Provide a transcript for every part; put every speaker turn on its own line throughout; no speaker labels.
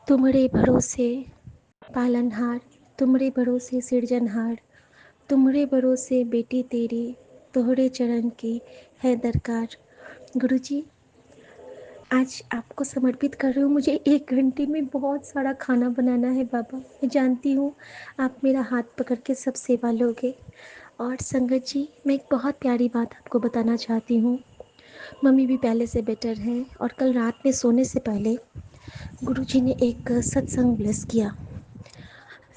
तुमरे भरोसे पालनहार, तुमरे भरोसे सिरजनहार, तुमरे भरोसे बेटी तेरी, तोहरे चरण की है दरकार। गुरुजी, आज आपको समर्पित कर रही हूँ। मुझे 1 घंटे में बहुत सारा खाना बनाना है बाबा। मैं जानती हूँ आप मेरा हाथ पकड़ के सब सेवा लोगे। और संगत जी, मैं एक बहुत प्यारी बात आपको बताना चाहती हूँ। मम्मी भी पहले से बेटर हैं और कल रात में सोने से पहले गुरुजी ने एक सत्संग ब्लेस किया।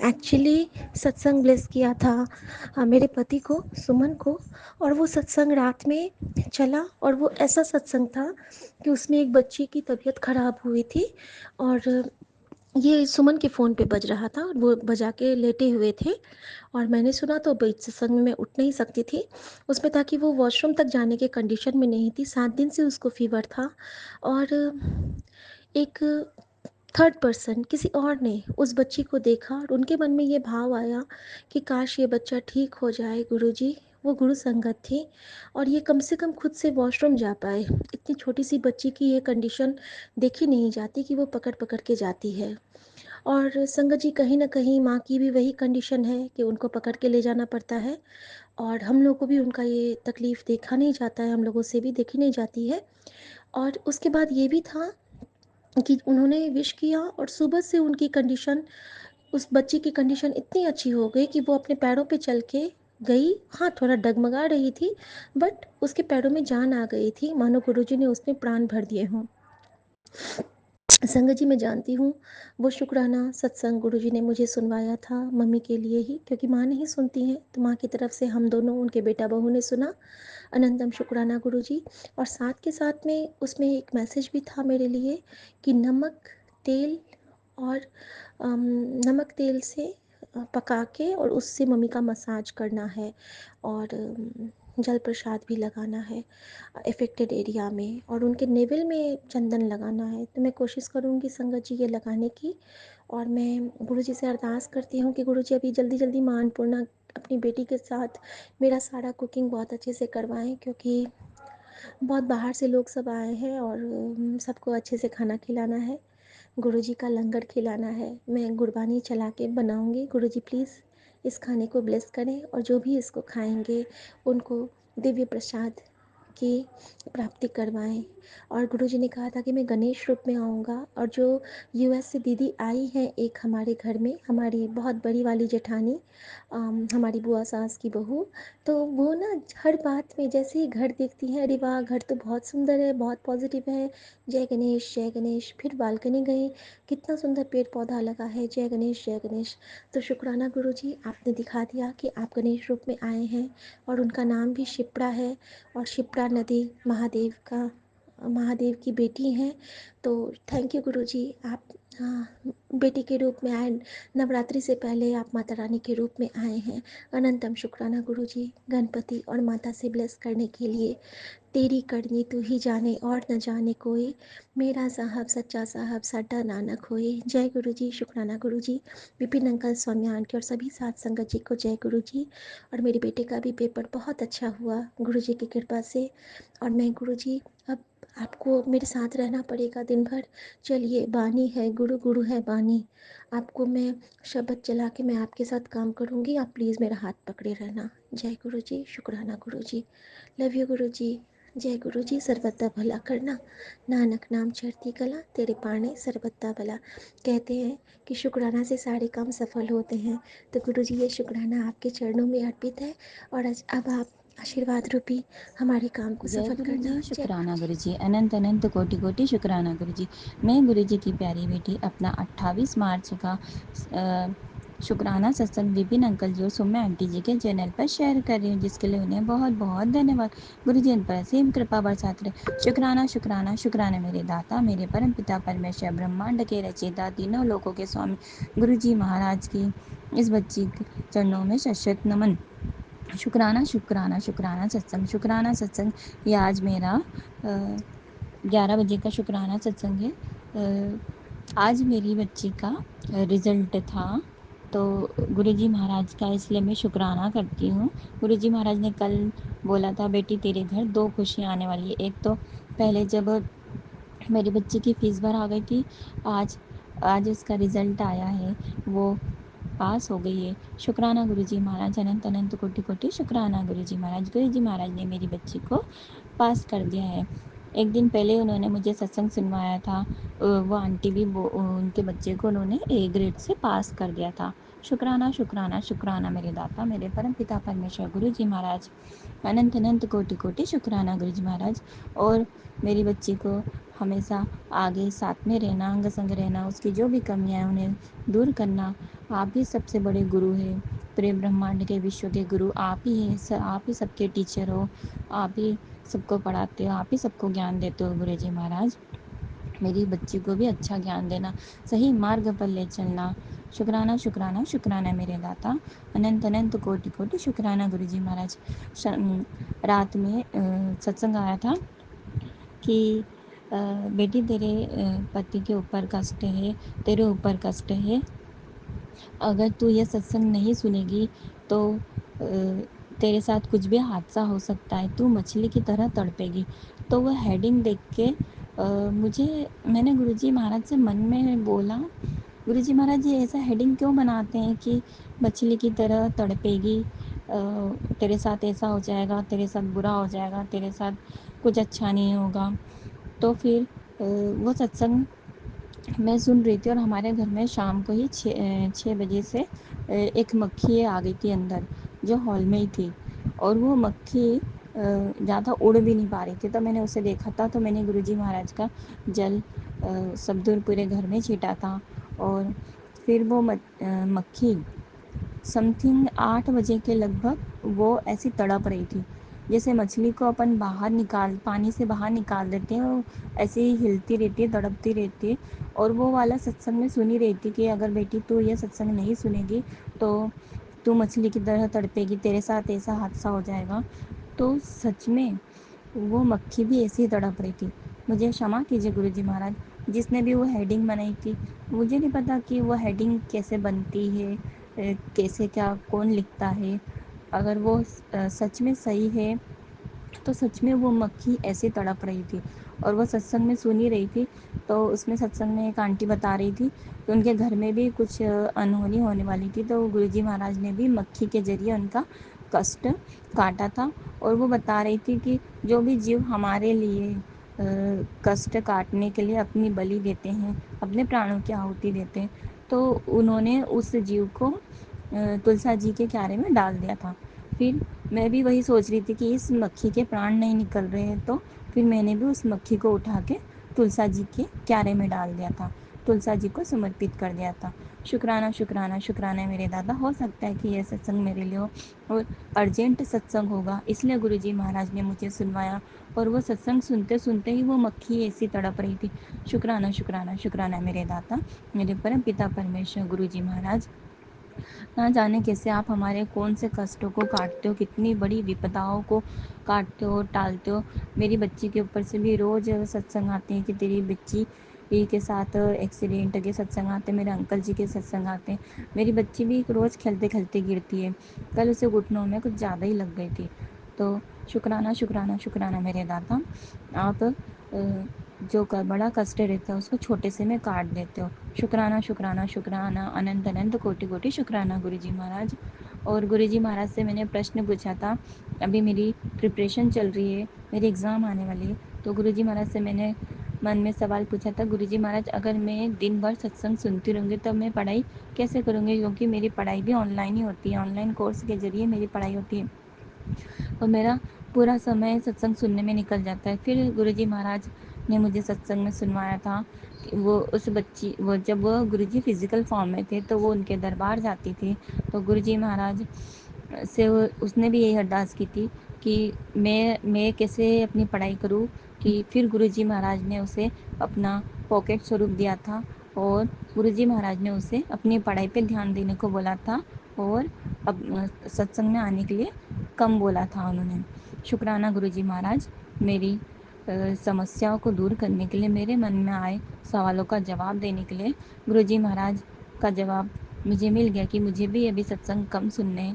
एक्चुअली सत्संग ब्लेस किया था मेरे पति को, सुमन को। और वो सत्संग रात में चला और वो ऐसा सत्संग था कि उसमें एक बच्ची की तबीयत ख़राब हुई थी और ये सुमन के फ़ोन पे बज रहा था और वो बजा के लेटे हुए थे। और मैंने सुना तो बीच सत्संग में मैं उठ नहीं सकती थी। उसमें था कि वो वॉशरूम तक जाने के कंडीशन में नहीं थी, 7 दिन से उसको फ़ीवर था। और एक थर्ड पर्सन किसी और ने उस बच्ची को देखा और उनके मन में ये भाव आया कि काश ये बच्चा ठीक हो जाए गुरुजी। वो गुरु संगत थी और ये कम से कम खुद से वॉशरूम जा पाए। इतनी छोटी सी बच्ची की ये कंडीशन देखी नहीं जाती कि वो पकड़ पकड़ के जाती है। और संगत जी, कहीं ना कहीं माँ की भी वही कंडीशन है कि उनको पकड़ के ले जाना पड़ता है। और हम लोगों को भी उनका ये तकलीफ़ देखा नहीं जाता है, हम लोगों से भी देखी नहीं जाती है। और उसके बाद ये भी था कि उन्होंने विश किया और सुबह से उनकी कंडीशन, उस बच्ची की कंडीशन इतनी अच्छी हो गई कि वो अपने पैरों पे चल के गई। हाँ, थोड़ा डगमगा रही थी, बट उसके पैरों में जान आ गई थी, मानो गुरुजी ने उसमें प्राण भर दिए हों। संगत जी, मैं जानती हूँ वो शुक्राना सत्संग गुरुजी ने मुझे सुनवाया था मम्मी के लिए ही, क्योंकि माँ नहीं सुनती हैं तो माँ की तरफ से हम दोनों, उनके बेटा बहू ने सुना। अनंतम शुक्राना गुरुजी। और साथ के साथ में उसमें एक मैसेज भी था मेरे लिए कि नमक तेल और नमक तेल से पका के और उससे मम्मी का मसाज करना है और जल प्रसाद भी लगाना है इफ़ेक्टेड एरिया में, और उनके नेवल में चंदन लगाना है। तो मैं कोशिश करूँगी संगत जी ये लगाने की। और मैं गुरुजी से अरदास करती हूँ कि गुरुजी अभी जल्दी जल्दी माँ अन्नपूर्णा अपनी बेटी के साथ मेरा सारा कुकिंग बहुत अच्छे से करवाएं, क्योंकि बहुत बाहर से लोग सब आए हैं और सबको अच्छे से खाना खिलाना है, गुरुजी का लंगर खिलाना है। मैं गुरबानी चला के बनाऊंगी। गुरुजी प्लीज़ इस खाने को ब्लेस करें और जो भी इसको खाएंगे उनको दिव्य प्रसाद की प्राप्ति करवाएं। और गुरुजी ने कहा था कि मैं गणेश रूप में आऊँगा। और जो यूएस से दीदी आई हैं एक हमारे घर में, हमारी बहुत बड़ी वाली जेठानी, हमारी बुआ सास की बहू, तो वो ना हर बात में जैसे ही घर देखती हैं, अरे वाह घर तो बहुत सुंदर है, बहुत पॉजिटिव है, जय गणेश जय गणेश। फिर बालकनी गई, कितना सुंदर पेड़ पौधा लगा है, जय गणेश जय गणेश। तो शुक्राना गुरुजी, आपने दिखा दिया कि आप गणेश रूप में आए हैं और उनका नाम भी शिप्रा है। और शिप्रा नदी महादेव की बेटी हैं। तो थैंक यू गुरुजी, आप बेटी के रूप में आए, नवरात्रि से पहले आप माता रानी के रूप में आए हैं। अनंतम शुक्राना गुरुजी, गणपति और माता से ब्लेस करने के लिए। तेरी करनी तू ही जाने और न जाने कोई, मेरा साहब सच्चा साहब साडा नानक होए। जय गुरु जी, शुक्राना गुरु जी, विपिन अंकल, सौम्या आंटी और सभी साथ संगत जी को जय गुरु जी। और मेरे बेटे का भी पेपर बहुत अच्छा हुआ गुरु जी की कृपा से। और मैं गुरु जी, अब आपको मेरे साथ रहना पड़ेगा दिन भर। चलिए, बानी है गुरु, गुरु है बानी। आपको मैं शब्द चला के मैं आपके साथ काम करूँगी, आप प्लीज़ मेरा हाथ पकड़े रहना। जय गुरु जी, शुक्राना गुरु जी, लव यू गुरु जी। जय गुरु जी, सर्वदा भला करना, नानक नाम चढ़ती कला, तेरे पाने सर्वदा भला। कहते हैं कि शुक्राना से सारे काम सफल होते हैं। तो गुरु जी, ये शुक्राना आपके चरणों में अर्पित है और अब आप आशीर्वाद रूपी हमारे काम को
जय
सफल
गुरु जी,
करना। जय
शुक्राना गुरु जी, अनंत अनंत कोटि कोटि शुक्राना गुरु जी। मैं गुरु जी की प्यारी बेटी अपना 28 मार्च का शुक्राना सत्संग विपिन अंकल जी और सौम्या आंटी जी के चैनल पर शेयर कर रही हूँ, जिसके लिए उन्हें बहुत बहुत धन्यवाद। गुरु जी उन पर असीम कृपा बरसात रहे। शुक्राना शुक्राना शुक्राना मेरे दाता, मेरे परम पिता परमेश्वर, ब्रह्मांड के रचयिता, तीनों लोकों के स्वामी गुरु जी महाराज की इस बच्ची के चरणों में शत नमन। शुक्राना शुक्राना शुक्राना सत्संग, शुक्राना सत्संग। ये आज मेरा 11 बजे का शुक्राना सत्संग है। आज मेरी बच्ची का रिज़ल्ट था, तो गुरुजी महाराज का इसलिए मैं शुक्राना करती हूँ। गुरुजी महाराज ने कल बोला था, बेटी तेरे घर 2 खुशियाँ आने वाली है। एक तो पहले जब मेरी बच्ची की फ़ीस भर आ गई थी, आज आज उसका रिज़ल्ट आया है, वो पास हो गई है। शुक्राना गुरुजी महाराज, अनंत अनंत कोटि कोटि शुक्राना गुरुजी महाराज। गुरुजी महाराज ने मेरी बच्ची को पास कर दिया है। एक दिन पहले उन्होंने मुझे सत्संग सुनवाया था। वो आंटी भी वो उनके बच्चे को उन्होंने ए ग्रेड से पास कर दिया था। शुक्राना शुक्राना शुक्राना मेरे दाता, मेरे परम पिता परमेश्वर गुरु जी महाराज। अनंत अनंत कोटि कोटि शुक्राना गुरु जी महाराज। और मेरी बच्ची को हमेशा आगे साथ में रहना, अंग संग रहना, उसकी जो भी कमियां हैं उन्हें दूर करना। आप ही सबसे बड़े गुरु हैं, पूरे ब्रह्मांड के विश्व के गुरु आप ही हैं। आप ही सबके टीचर हो, आप ही सबको पढ़ाते हो, आप ही सबको ज्ञान देते हो गुरु जी महाराज। मेरी बच्ची को भी अच्छा ज्ञान देना, सही मार्ग पर ले चलना। शुक्राना शुक्राना शुक्राना मेरे दाता, अनंत अनंत कोटि कोटि शुक्राना गुरु जी महाराज। रात में सत्संग आया था कि बेटी तेरे पति के ऊपर कष्ट है, तेरे ऊपर कष्ट है, अगर तू ये सत्संग नहीं सुनेगी तो तेरे साथ कुछ भी हादसा हो सकता है, तू मछली की तरह तड़पेगी। तो वह हेडिंग देख के मुझे मैंने गुरुजी महाराज से मन में बोला, गुरुजी महाराज ये ऐसा हेडिंग क्यों बनाते हैं कि मछली की तरह तड़पेगी, तेरे साथ ऐसा हो जाएगा, तेरे साथ बुरा हो जाएगा, तेरे साथ कुछ अच्छा नहीं होगा। तो फिर वो सत्संग मैं सुन रही थी और हमारे घर में शाम को ही 6 बजे से एक मक्खी आ गई थी अंदर, जो हॉल में ही थी। और वो मक्खी ज़्यादा उड़ भी नहीं पा रही थी। तो मैंने उसे देखा था, तो मैंने गुरुजी महाराज का जल सब दूर पूरे घर में छीटा था। और फिर वो मक्खी समथिंग 8 बजे के लगभग वो ऐसी तड़प रही थी, जैसे मछली को अपन बाहर निकाल पानी से बाहर निकाल देते हैं, वो ऐसे ही हिलती रहती है, तड़पती रहती है। और वो वाला सत्संग में सुनी रही थी कि अगर बेटी तू ये सत्संग नहीं सुनेगी तो तू मछली की तरह तड़पेगी, तेरे साथ ऐसा हादसा हो जाएगा। तो सच में वो मक्खी भी ऐसे ही तड़प रही थी। मुझे क्षमा कीजिए गुरुजी महाराज, जिसने भी वो हेडिंग बनाई थी, मुझे नहीं पता कि वो हेडिंग कैसे बनती है, कैसे क्या कौन लिखता है। अगर वो सच में सही है तो सच में वो मक्खी ऐसे तड़प रही थी। और वो सत्संग में सुन ही रही थी। तो उसमें सत्संग में एक आंटी बता रही थी कि उनके घर में भी कुछ अनहोनी होने वाली थी, तो गुरुजी महाराज ने भी मक्खी के जरिए उनका कष्ट काटा था। और वो बता रही थी कि जो भी जीव हमारे लिए कष्ट काटने के लिए अपनी बलि देते हैं, अपने प्राणों की आहुति देते हैं, तो उन्होंने उस जीव को तुलसा जी के क्यारे में डाल दिया था। फिर मैं भी वही सोच रही थी कि इस मक्खी के प्राण नहीं निकल रहे हैं, तो फिर मैंने भी उस मक्खी को उठा के तुलसा जी के क्यारे में डाल दिया था, तुलसा जी को समर्पित कर दिया था। शुक्राना शुक्राना शुक्राना मेरे दादा। हो सकता है कि यह सत्संग मेरे लिए हो और अर्जेंट सत्संग होगा, इसलिए गुरुजी महाराज ने मुझे सुनवाया। और वो सत्संग सुनते सुनते ही वो मक्खी ऐसी तड़प रही थी। शुक्राना शुक्राना शुक्राना मेरे दाता, मेरे परम पिता परमेश्वर गुरुजी महाराज। ना जाने कैसे आप हमारे कौन से कष्टों को काटते हो, कितनी बड़ी विपदाओं को काटते हो, टालते हो। मेरी बच्ची के ऊपर से भी रोज़ सत्संग आते हैं कि तेरी बच्ची के साथ एक्सीडेंट के सत्संग आते हैं, मेरे अंकल जी के सत्संग आते हैं। मेरी बच्ची भी रोज़ खेलते खेलते गिरती है, कल उसे घुटनों में कुछ ज़्यादा ही लग गई थी। तो शुक्राना शुक्राना शुक्राना मेरे दाता, आप जो बड़ा कष्ट रहता है उसको छोटे से में काट देते हो। शुक्राना शुक्राना शुक्राना, अनंत अनंत कोटि कोटि शुक्राना गुरुजी महाराज। और गुरुजी महाराज से मैंने प्रश्न पूछा था, अभी मेरी प्रिपरेशन चल रही है, मेरी एग्ज़ाम आने वाली है। तो गुरुजी महाराज से मैंने मन में सवाल पूछा था, गुरुजी महाराज अगर मैं दिन भर सत्संग सुनती रहूँगी तो मैं पढ़ाई कैसे करूँगी, क्योंकि मेरी पढ़ाई भी ऑनलाइन ही होती है, ऑनलाइन कोर्स के ज़रिए मेरी पढ़ाई होती है। और मेरा पूरा समय सत्संग सुनने में निकल जाता है। फिर गुरुजी महाराज ने मुझे सत्संग में सुनवाया था कि वो उस बच्ची वो जब वो गुरुजी फिज़िकल फॉर्म में थे तो वो उनके दरबार जाती थी। तो गुरुजी महाराज से उसने भी यही अरदास की थी कि मैं कैसे अपनी पढ़ाई करूँ। कि फिर गुरुजी महाराज ने उसे अपना पॉकेट स्वरूप दिया था और गुरुजी महाराज ने उसे अपनी पढ़ाई पे ध्यान देने को बोला था और अब सत्संग में आने के लिए कम बोला था उन्होंने। शुक्राना गुरुजी महाराज, मेरी समस्याओं को दूर करने के लिए, मेरे मन में आए सवालों का जवाब देने के लिए गुरुजी महाराज का जवाब मुझे मिल गया कि मुझे भी अभी सत्संग कम सुनने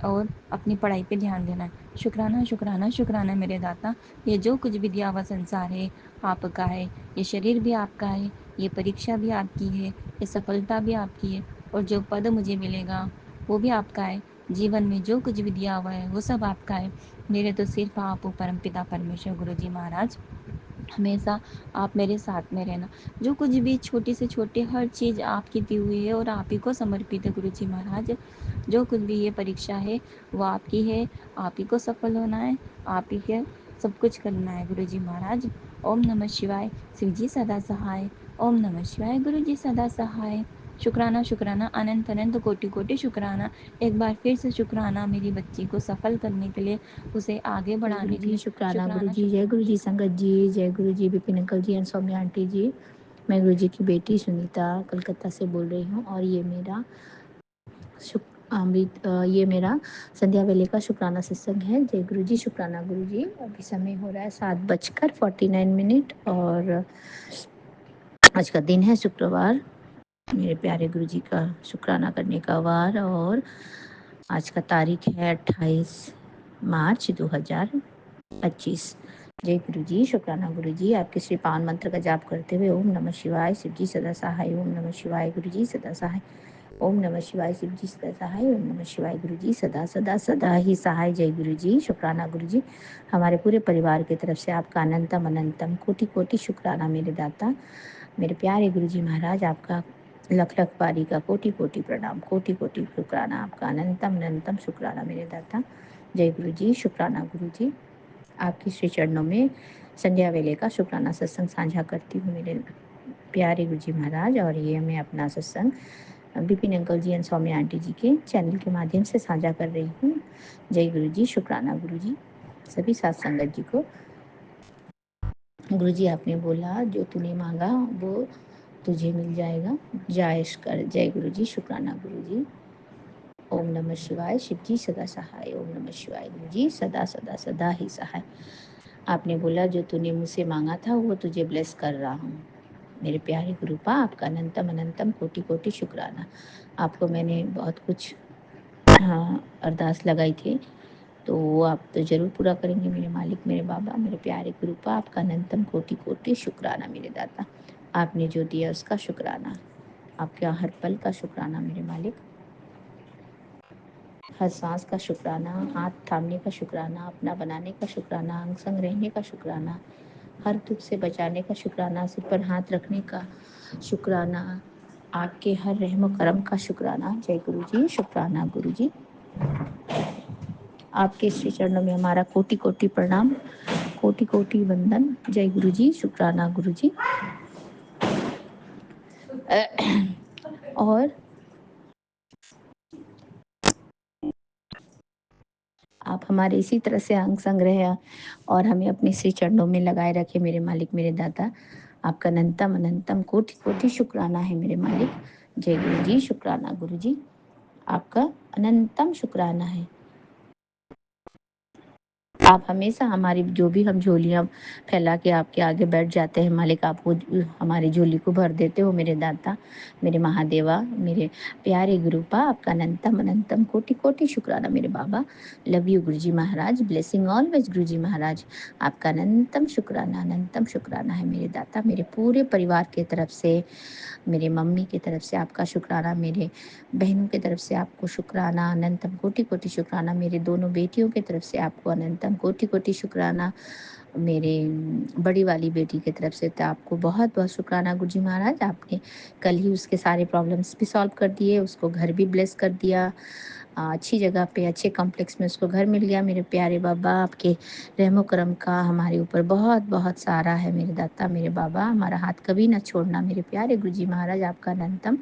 और अपनी पढ़ाई पे ध्यान देना है। शुक्राना शुक्राना शुक्राना मेरे दाता, ये जो कुछ भी दिया हुआ संसार है आपका है, ये शरीर भी आपका है, ये परीक्षा भी आपकी है, ये सफलता भी आपकी है, और जो पद मुझे मिलेगा वो भी आपका है। जीवन में जो कुछ भी दिया हुआ है वो सब आपका है। मेरे तो सिर्फ आप हो परमपिता परमेश्वर गुरु जी महाराज। हमेशा आप मेरे साथ में रहना। जो कुछ भी छोटी से छोटी हर चीज़ आपकी दी हुई है और आप ही को समर्पित है गुरु जी महाराज। जो कुछ भी ये परीक्षा है वो आपकी है, आप ही को सफल होना है, आप ही के सब कुछ करना है गुरु जी महाराज। ओम नमः शिवाय, शिव जी सदा सहाय। ओम नमः शिवाय, गुरु जी सदा सहाय। शुक्राना शुक्राना, अनंत अनंत कोटि कोटि शुक्राना। एक बार फिर से शुक्राना मेरी बच्ची को सफल करने के लिए, उसे आगे
जय गुरु
बढ़ाने के
जी,
लिए।
शुक्राना गुरु
शुक्राना
जी, जय गुरु जी संगत जी, जय गुरु जी Vipin uncle ji and Saumya aunty ji. मैं गुरु जी की बेटी सुनीता कलकत्ता से बोल रही हूँ और ये मेरा ये मेरा संध्या वेले का शुक्राना सत्संग है। जय गुरु जी, शुक्राना गुरु जी। अभी समय हो रहा है 7:49 और आज का दिन है शुक्रवार, मेरे प्यारे गुरु जी का शुक्राना करने का वार। और आज का तारीख है 28 मार्च 2025। जय गुरु जी, शुक्राना गुरु जी। आपके श्री पावन मंत्र का जाप करते हुए ओम नमः शिवाय, शिव जी सदा सहाय। ओम नमः शिवाय, गुरु जी सदा सहाय। ओम नमः शिवाय, शिव जी सदा सहाय। ओम नमः शिवाय, गुरु जी सदा सदा सदा ही सहाय। जय गुरु जी, शुक्राना गुरु जी। हमारे पूरे परिवार की तरफ से आपका अनंतम अनंतम कोटि कोटि शुक्राना मेरे दाता, मेरे प्यारे गुरु जी महाराज। आपका लख लख पारी का कोटि कोटि प्रणाम, कोटि कोटि शुक्राना, आपका अनंतम अनंतम शुक्राना मेरे दाता। जय गुरु जी, शुक्राना गुरु जी। आपके श्री चरणों में संध्या वेले का शुक्राना सत्संग साझा करती हूँ मेरे प्यारे गुरु जी महाराज। और ये मैं अपना सत्संग Vipin uncle ji and Saumya aunty ji के चैनल के माध्यम से साझा कर रही हूँ। जय गुरु जी, शुक्राना गुरु जी। सभी साथ संगत जी को। गुरु जी, आपने बोला जो तूने मांगा वो तुझे मिल जाएगा, जायश कर। जय गुरु जी, शुक्राना गुरु जी। ओम नमः शिवाय, शिव जी सदा सहाय। ओम नमः शिवाय, गुरु जी सदा सदा सदा ही सहाय। आपने बोला जो तूने मुझसे मांगा था वो तुझे ब्लेस कर रहा हूँ। मेरे प्यारे गुरुपा, आपका अनंतम अनंतम कोटि कोटि शुक्राना। आपको मैंने बहुत कुछ अरदास लगाई थी, तो वो आप तो ज़रूर पूरा करेंगे मेरे मालिक, मेरे बाबा, मेरे प्यारे गुरुपा। आपका अनंतम कोटि कोटि शुक्राना मेरे दाता। आपने जो दिया उसका शुक्राना, आपका हर पल का शुक्राना मेरे मालिक। हर सांस का शुक्राना, हाथ थामने का शुक्राना, अपना बनाने का शुक्राना, अंग संग रहने का शुक्राना, हर दुख से बचाने का शुक्राना, सिर पर हाथ रखने का शुक्राना, आपके हर रहम करम का शुक्राना। जय गुरु जी, शुक्राना गुरु जी। आपके श्री चरणों में हमारा कोटि कोटि प्रणाम, कोटि कोटि वंदन। जय गुरु जी, शुक्राना गुरु जी। और आप हमारे इसी तरह से अंग संग रहे और हमें अपने श्री चरणों में लगाए रखे मेरे मालिक, मेरे दाता। आपका अनंतम अनंतम कोटि कोटि शुक्राना है मेरे मालिक। जय गुरु जी, शुक्राना गुरु जी। आपका अनंतम शुक्राना है। आप हमेशा हमारी जो भी हम झोलियाँ फैला के आपके आगे बैठ जाते हैं मालिक, आप वो हमारी झोली को भर देते हो मेरे दाता, मेरे महादेवा, मेरे प्यारे गुरुपा। आपका अनंतम अनंतम कोटि कोटि शुक्राना मेरे बाबा। Love you Guru ji Maharaj, blessing always गुरु जी महाराज। आपका अनंतम शुक्राना है मेरे दाता। मेरे पूरे परिवार की तरफ से, मेरे मम्मी की तरफ से आपका शुक्राना, मेरे बहनों की तरफ से आपको शुक्राना, अनंतम कोटि कोटि शुक्राना। मेरे दोनों बेटियों की तरफ से आपको अनंतम कोटि कोटि शुक्राना। मेरे बड़ी वाली बेटी की तरफ से तो आपको बहुत बहुत शुक्राना गुरु जी महाराज। आपने कल ही उसके सारे प्रॉब्लम्स भी सॉल्व कर दिए, उसको घर भी ब्लेस कर दिया, अच्छी जगह पे अच्छे कॉम्प्लेक्स में उसको घर मिल गया। मेरे प्यारे बाबा, आपके रहमो करम का हमारे ऊपर बहुत बहुत सारा है मेरे दाता, मेरे बाबा। हमारा हाथ कभी ना छोड़ना मेरे प्यारे गुरु जी महाराज। आपका अनंतम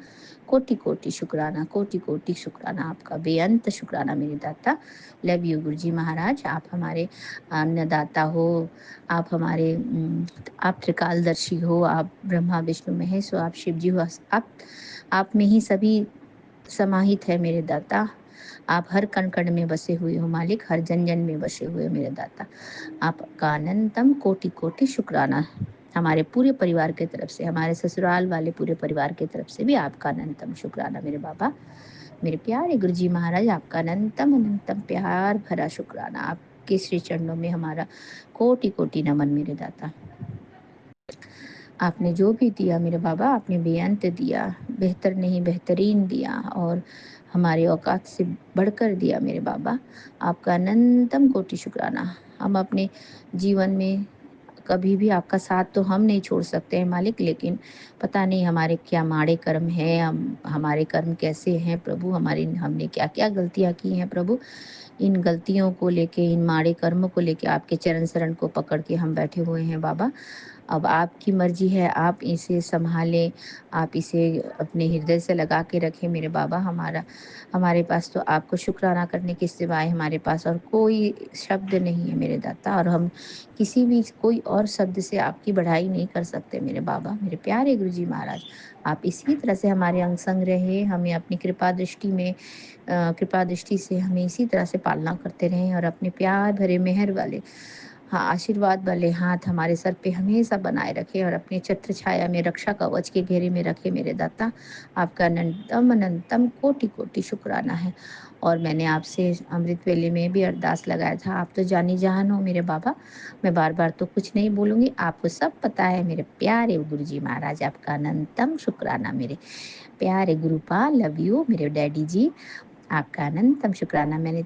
कोटि कोटि शुक्राना, कोटि कोटि शुक्राना, आपका बेअंत शुक्राना मेरे दाता। लव यू गुरु जी महाराज। आप हमारे अन्नदाता हो, आप हमारे आप त्रिकालदर्शी हो, आप ब्रह्मा विष्णु महेश हो, आप शिव जी हो। आप में ही सभी समाहित है मेरे दाता। आप हर कण कण में बसे हुए हो मालिक, हर जन जन में बसे हुए हो मेरे दाता। आपका अनंतम कोटि कोटि शुक्राना हमारे पूरे परिवार की तरफ से, हमारे ससुराल वाले पूरे परिवार की तरफ से भी आपका अनंतम शुक्राना मेरे बाबा, मेरे प्यारे गुरु जी महाराज। आपका अनंतम अनंतम प्यार भरा शुक्राना। आपके श्री चरणों में हमारा कोटि कोटि नमन मेरे दाता। आपने जो भी दिया मेरे बाबा, आपने बेअंत दिया, बेहतर नहीं बेहतरीन दिया और हमारे औकात से बढ़कर दिया मेरे बाबा। आपका अनंतम कोटि शुक्राना। हम अपने जीवन में कभी भी आपका साथ तो हम नहीं छोड़ सकते हैं मालिक, लेकिन पता नहीं हमारे क्या माड़े कर्म हैं, हमारे कर्म कैसे हैं प्रभु, हमारी हमने क्या क्या गलतियाँ की हैं प्रभु। इन गलतियों को लेके, इन माड़े कर्मों को लेके आपके चरण शरण को पकड़ के हम बैठे हुए हैं बाबा। अब आपकी मर्जी है, आप इसे संभालें, आप इसे अपने हृदय से लगा के रखें मेरे बाबा। हमारे पास तो आपको शुक्राना करने के सिवाय हमारे पास और कोई शब्द नहीं है मेरे दाता, और हम किसी भी कोई और शब्द से आपकी बढ़ाई नहीं कर सकते मेरे बाबा। मेरे प्यारे गुरु जी महाराज, आप इसी तरह से हमारे अंग संग रहे, हमें अपनी कृपा दृष्टि में कृपा दृष्टि से हमें इसी तरह से पालना करते रहें, और अपने प्यार भरे मेहर वाले, हाँ, आशीर्वाद वाले हाथ हमारे सर पे हमेशा बनाए रखे और अपने छत्र छाया में, रक्षा कवच के घेरे में रखे मेरे दाता। आपका अनंतम अनंतम कोटि कोटि शुक्राना है। और मैंने आपसे अमृत वेले में भी अरदास लगाया था, आप तो जानी जहान हो मेरे बाबा, मैं बार बार तो कुछ नहीं बोलूँगी, आपको सब पता है मेरे प्यारे गुरु जी महाराज। आपका अनंतम शुक्राना मेरे प्यारे गुरुपाल, लव यू मेरे डैडी जी। आपका अनंतम शुक्राना। मेरे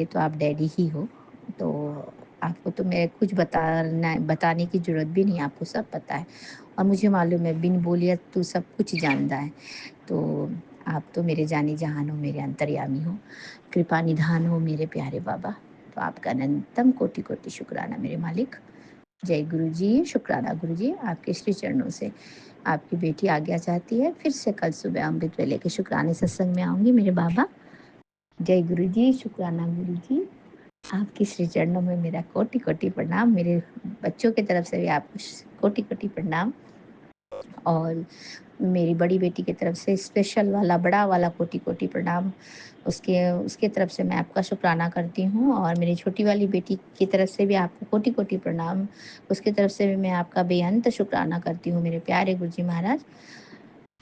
तो आप डैडी ही हो, तो आपको तो मैं कुछ बताने की ज़रूरत भी नहीं, आपको सब पता है और मुझे मालूम है बिन बोलिया तू सब कुछ जानता है। तो आप तो मेरे जानी जहान हो, मेरे अंतर्यामी हो, कृपा निधान हो मेरे प्यारे बाबा। तो आपका अनंतम कोटि कोटि शुक्राना मेरे मालिक। जय गुरु जी, शुक्राना गुरु जी। आपके श्री चरणों से आपकी बेटी आज्ञा चाहती है, फिर से कल सुबह अमृत वेले के शुक्राने सत्संग में आऊँगी मेरे बाबा। जय गुरु जी, शुक्राना गुरु जी। आपके श्री चरणों में मेरा कोटि कोटि प्रणाम, मेरे बच्चों की तरफ से भी आपको कोटि कोटि प्रणाम, और मेरी बड़ी बेटी की तरफ से स्पेशल वाला बड़ा वाला कोटि कोटि प्रणाम। उसके उसके तरफ से मैं आपका शुक्राना करती हूँ, और मेरी छोटी वाली बेटी की तरफ से भी आपको कोटि कोटि प्रणाम। उसकी तरफ से भी मैं आपका बेअंत शुक्राना करती हूँ मेरे प्यारे गुरु जी महाराज।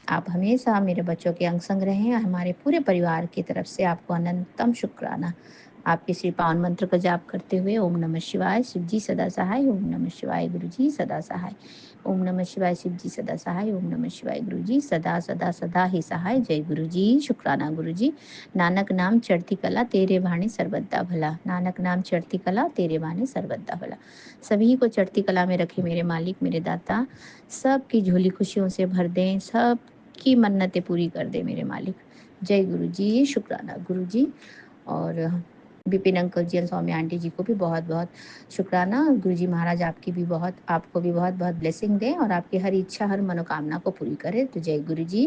आप हमेशा मेरे बच्चों के अंग संग रहें, हमारे पूरे परिवार की तरफ से आपको अनंतम शुक्राना। आपके श्री पावन मंत्र का जाप करते हुए ओम नमः शिवाय, शिव जी सदा सहाय, ओम नमः शिवाय, गुरु जी सदा सहाय, ओम नमः शिवाय, शिव जी सदा सहाय, ओम नमः शिवाय, गुरु जी सदा सदा सदा ही सहाय। जय गुरु जी, शुक्राना गुरु जी। नानक नाम चढ़ती कला, तेरे भाने सर्वदा भला। नानक नाम चढ़ती कला, तेरे भाने सर्वदा भला। सभी को चढ़ती कला में रखे मेरे मालिक, मेरे दाता। सबकी झोली खुशियों से भर दें, सब की मन्नतें पूरी कर दे मेरे मालिक। जय गुरु जी, शुक्राना गुरु जी। और विपिन अंकल जी और सौम्या आंटी जी को भी बहुत बहुत शुक्राना। गुरु जी महाराज आपको भी बहुत बहुत ब्लेसिंग दें, और आपकी हर इच्छा हर मनोकामना को पूरी करें। तो जय गुरु जी।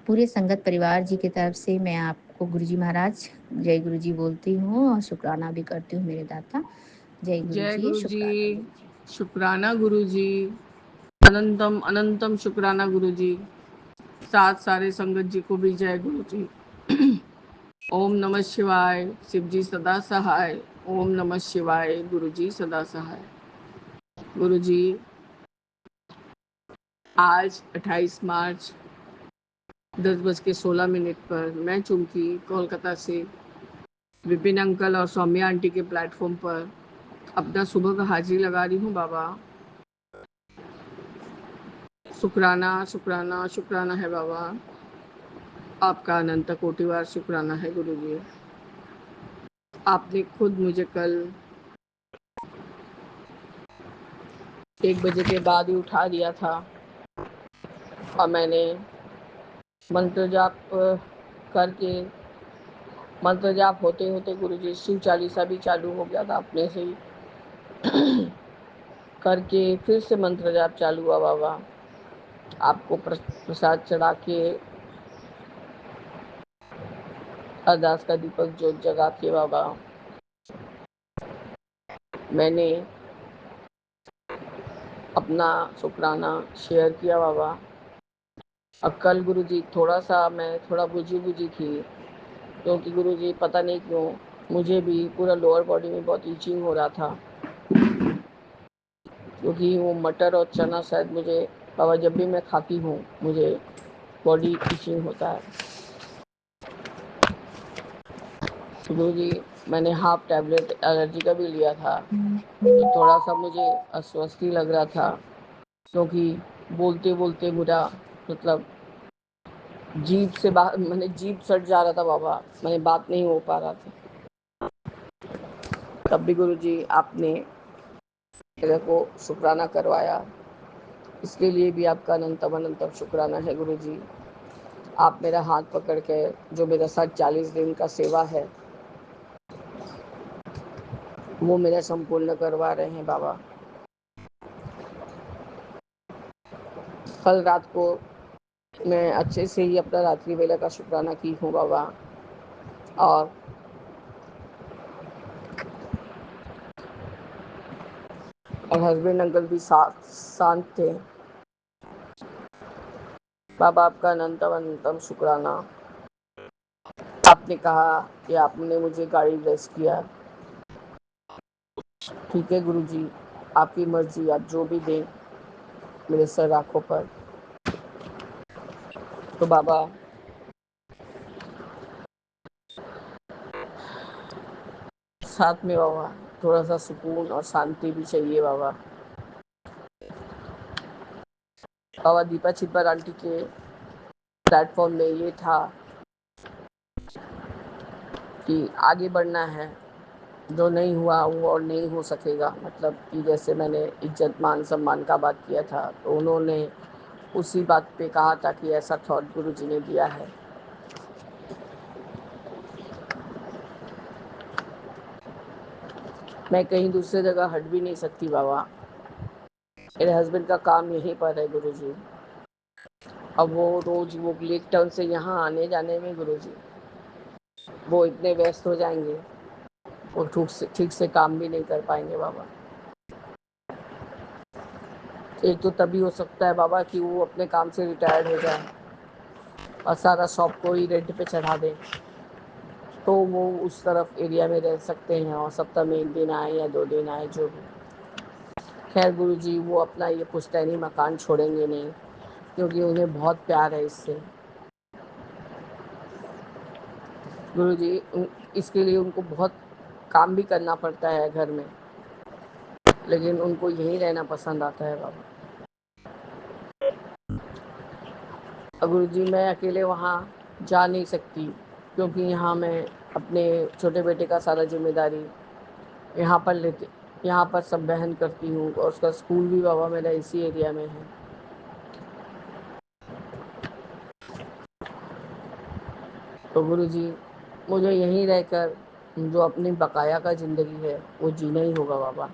पूरे संगत परिवार जी की तरफ से मैं आपको गुरु जी महाराज जय गुरु जी बोलती हूँ, और शुक्राना भी करती हूँ मेरे दाता। जय गुरु
जय
जी,
गुरु जी,
शुक्राना गुरु जी।
शुक्राना गुरु जी, अनंतम अनंतम शुक्राना गुरु जी। साथ सारे संगत जी को भी जय गुरु जी। ओम नमः शिवाय, शिव जी सदा सहाय। ओम नमः शिवाय, गुरु जी सदा सहाय। गुरु जी, आज 28 मार्च 10:16 पर मैं चुमकी कोलकाता से विपिन अंकल और सौम्या आंटी के प्लेटफॉर्म पर अपना सुबह का हाजिरी लगा रही हूँ बाबा। शुक्राना शुक्राना शुक्राना है बाबा, आपका अनंत कोटिवार शुक्राना है गुरु जी। आपने खुद मुझे कल 1 बजे के बाद ही उठा दिया था, और मैंने मंत्र जाप करके, मंत्र जाप होते होते गुरु जी शिव चालीसा भी चालू हो गया था अपने से ही। करके फिर से मंत्र जाप चालू हुआ बाबा। आपको प्रसाद चढ़ा के अरदास का दीपक ज्योत जगा के बाबा मैंने अपना शुक्राना शेयर किया बाबा। अब कल गुरु जी मैं थोड़ा बुझी बुझी थी, क्योंकि गुरु जी पता नहीं क्यों मुझे भी पूरा लोअर बॉडी में बहुत ईचिंग हो रहा था, क्योंकि वो मटर और चना शायद मुझे बाबा जब भी मैं खाती हूँ मुझे बॉडी ईचिंग होता है। तो गुरु जी मैंने हाफ टैबलेट एलर्जी का भी लिया था, तो थोड़ा सा मुझे अस्वस्थी लग रहा था, क्योंकि बोलते बोलते मेरा मतलब जीभ से बाहर, मैंने जीभ सट जा रहा था बाबा, मैंने बात नहीं हो पा रहा था। तब भी गुरुजी आपने मेरे को शुक्राना करवाया, इसके लिए भी आपका अनंतम अनंतम शुक्राना है गुरुजी। आप मेरा हाथ पकड़ के जो मेरा 40 दिन का सेवा है वो मेरा संपूर्ण करवा रहे हैं बाबा। कल रात को मैं अच्छे से ही अपना रात्रि वेला का शुक्राना की हूँ बाबा, और हस्बैंड अंकल भी शांत थे बाबा। आपका अनंतम अनंतम शुक्राना। आपने कहा कि आपने मुझे गाड़ी ब्लेस किया, ठीक है गुरुजी, आपकी मर्जी, आप जो भी दें मेरे सर आँखों पर। तो बाबा साथ में बाबा थोड़ा सा सुकून और शांति भी चाहिए बाबा। बाबा दीपा छिब्बर आंटी के प्लेटफॉर्म में ये था कि आगे बढ़ना है, जो नहीं हुआ वो और नहीं हो सकेगा। मतलब कि जैसे मैंने इज्जत मान सम्मान का बात किया था, तो उन्होंने उसी बात पे कहा था कि ऐसा थॉट गुरुजी ने दिया है। मैं कहीं दूसरी जगह हट भी नहीं सकती बाबा, मेरे हस्बैंड का काम यहीं पर है गुरुजी। अब वो रोज वो लेक टाउन से यहाँ आने जाने में गुरुजी वो इतने व्यस्त हो जाएंगे, वो ठीक से काम भी नहीं कर पाएंगे बाबा। एक तो तभी हो सकता है बाबा कि वो अपने काम से रिटायर्ड हो जाए और सारा शॉप को ही रेंट पे चढ़ा दें, तो वो उस तरफ एरिया में रह सकते हैं और सप्ताह में 1 दिन आए या 2 दिन आए जो भी। खैर गुरुजी वो अपना ये पुश्तैनी मकान छोड़ेंगे नहीं, क्योंकि उन्हें बहुत प्यार है इससे गुरुजी। इसके लिए उनको बहुत काम भी करना पड़ता है घर में, लेकिन उनको यहीं रहना पसंद आता है बाबा। गुरुजी मैं अकेले वहाँ जा नहीं सकती, क्योंकि यहाँ मैं अपने छोटे बेटे का सारा जिम्मेदारी यहाँ पर सब बहन करती हूँ, और उसका स्कूल भी बाबा मेरा इसी एरिया में है। तो गुरुजी मुझे यहीं रहकर जो अपनी बकाया का ज़िंदगी है वो जीना ही होगा बाबा।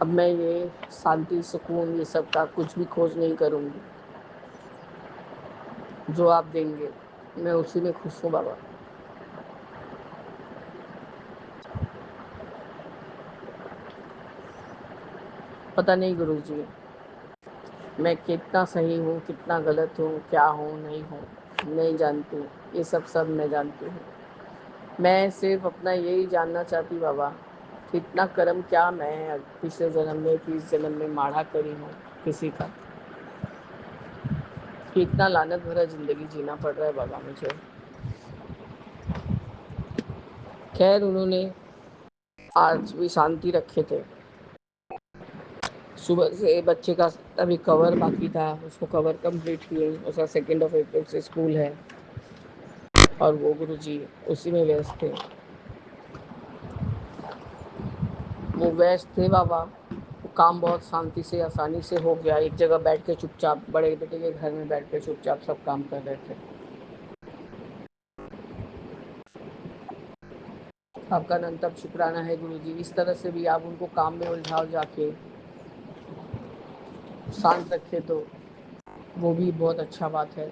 अब मैं ये शांति सुकून ये सब का कुछ भी खोज नहीं करूँगी, जो आप देंगे मैं उसी में खुश हूँ बाबा। पता नहीं गुरुजी मैं कितना सही हूँ कितना गलत हूँ, क्या हूँ नहीं हूँ नहीं जानती, ये सब मैं जानती हूँ। मैं सिर्फ अपना यही जानना चाहती बाबा, कितना कर्म क्या मैं पिछले जन्म में कि इस जन्म में माड़ा करी हूँ किसी का, कि इतना लानत भरा जिंदगी जीना पड़ रहा है बाबा मुझे। खैर उन्होंने आज भी शांति रखे थे। सुबह से बच्चे का अभी कवर बाकी था, उसको कवर कंप्लीट किए, उसका 2 अप्रैल से स्कूल है और वो गुरुजी उसी में व्यस्त थे। वो व्यस्त थे बाबा, वो काम बहुत शांति से आसानी से हो गया। एक जगह बैठ के चुपचाप बड़े बेटे के घर में बैठ के चुपचाप सब काम कर रहे थे। आपका अनंतम शुक्राना है गुरुजी, इस तरह से भी आप उनको काम में उलझाओ जाके शांत रखे तो वो भी बहुत अच्छा बात है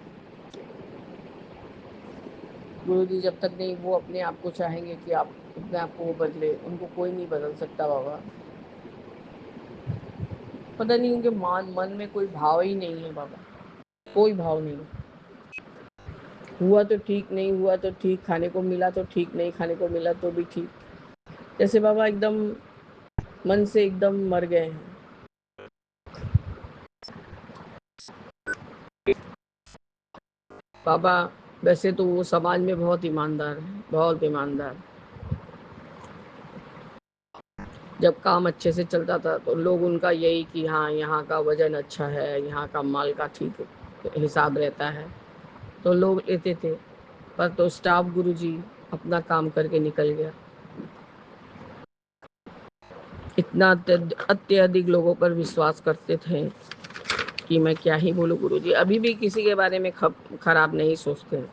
गुरुजी। जब तक नहीं वो अपने आप को चाहेंगे कि आप अपने आप को वो बदले, उनको कोई नहीं बदल सकता बाबा। पता नहीं उनके मन में कोई भाव ही नहीं है बाबा, कोई भाव नहीं। हुआ तो ठीक, नहीं हुआ तो ठीक, खाने को मिला तो ठीक, नहीं खाने को मिला तो भी ठीक, जैसे बाबा एकदम मन से एकदम मर गए हैं बाबा। वैसे तो वो समाज में बहुत ईमानदार है, बहुत ईमानदार। जब काम अच्छे से चलता था तो लोग उनका यही कि हाँ, यहाँ का वज़न अच्छा है, यहाँ का माल का ठीक हिसाब रहता है, तो लोग लेते थे। पर तो स्टाफ गुरुजी अपना काम करके निकल गया। इतना अत्यधिक लोगों पर विश्वास करते थे कि मैं क्या ही बोलूँ गुरुजी। अभी भी किसी के बारे में खराब नहीं सोचते हैं।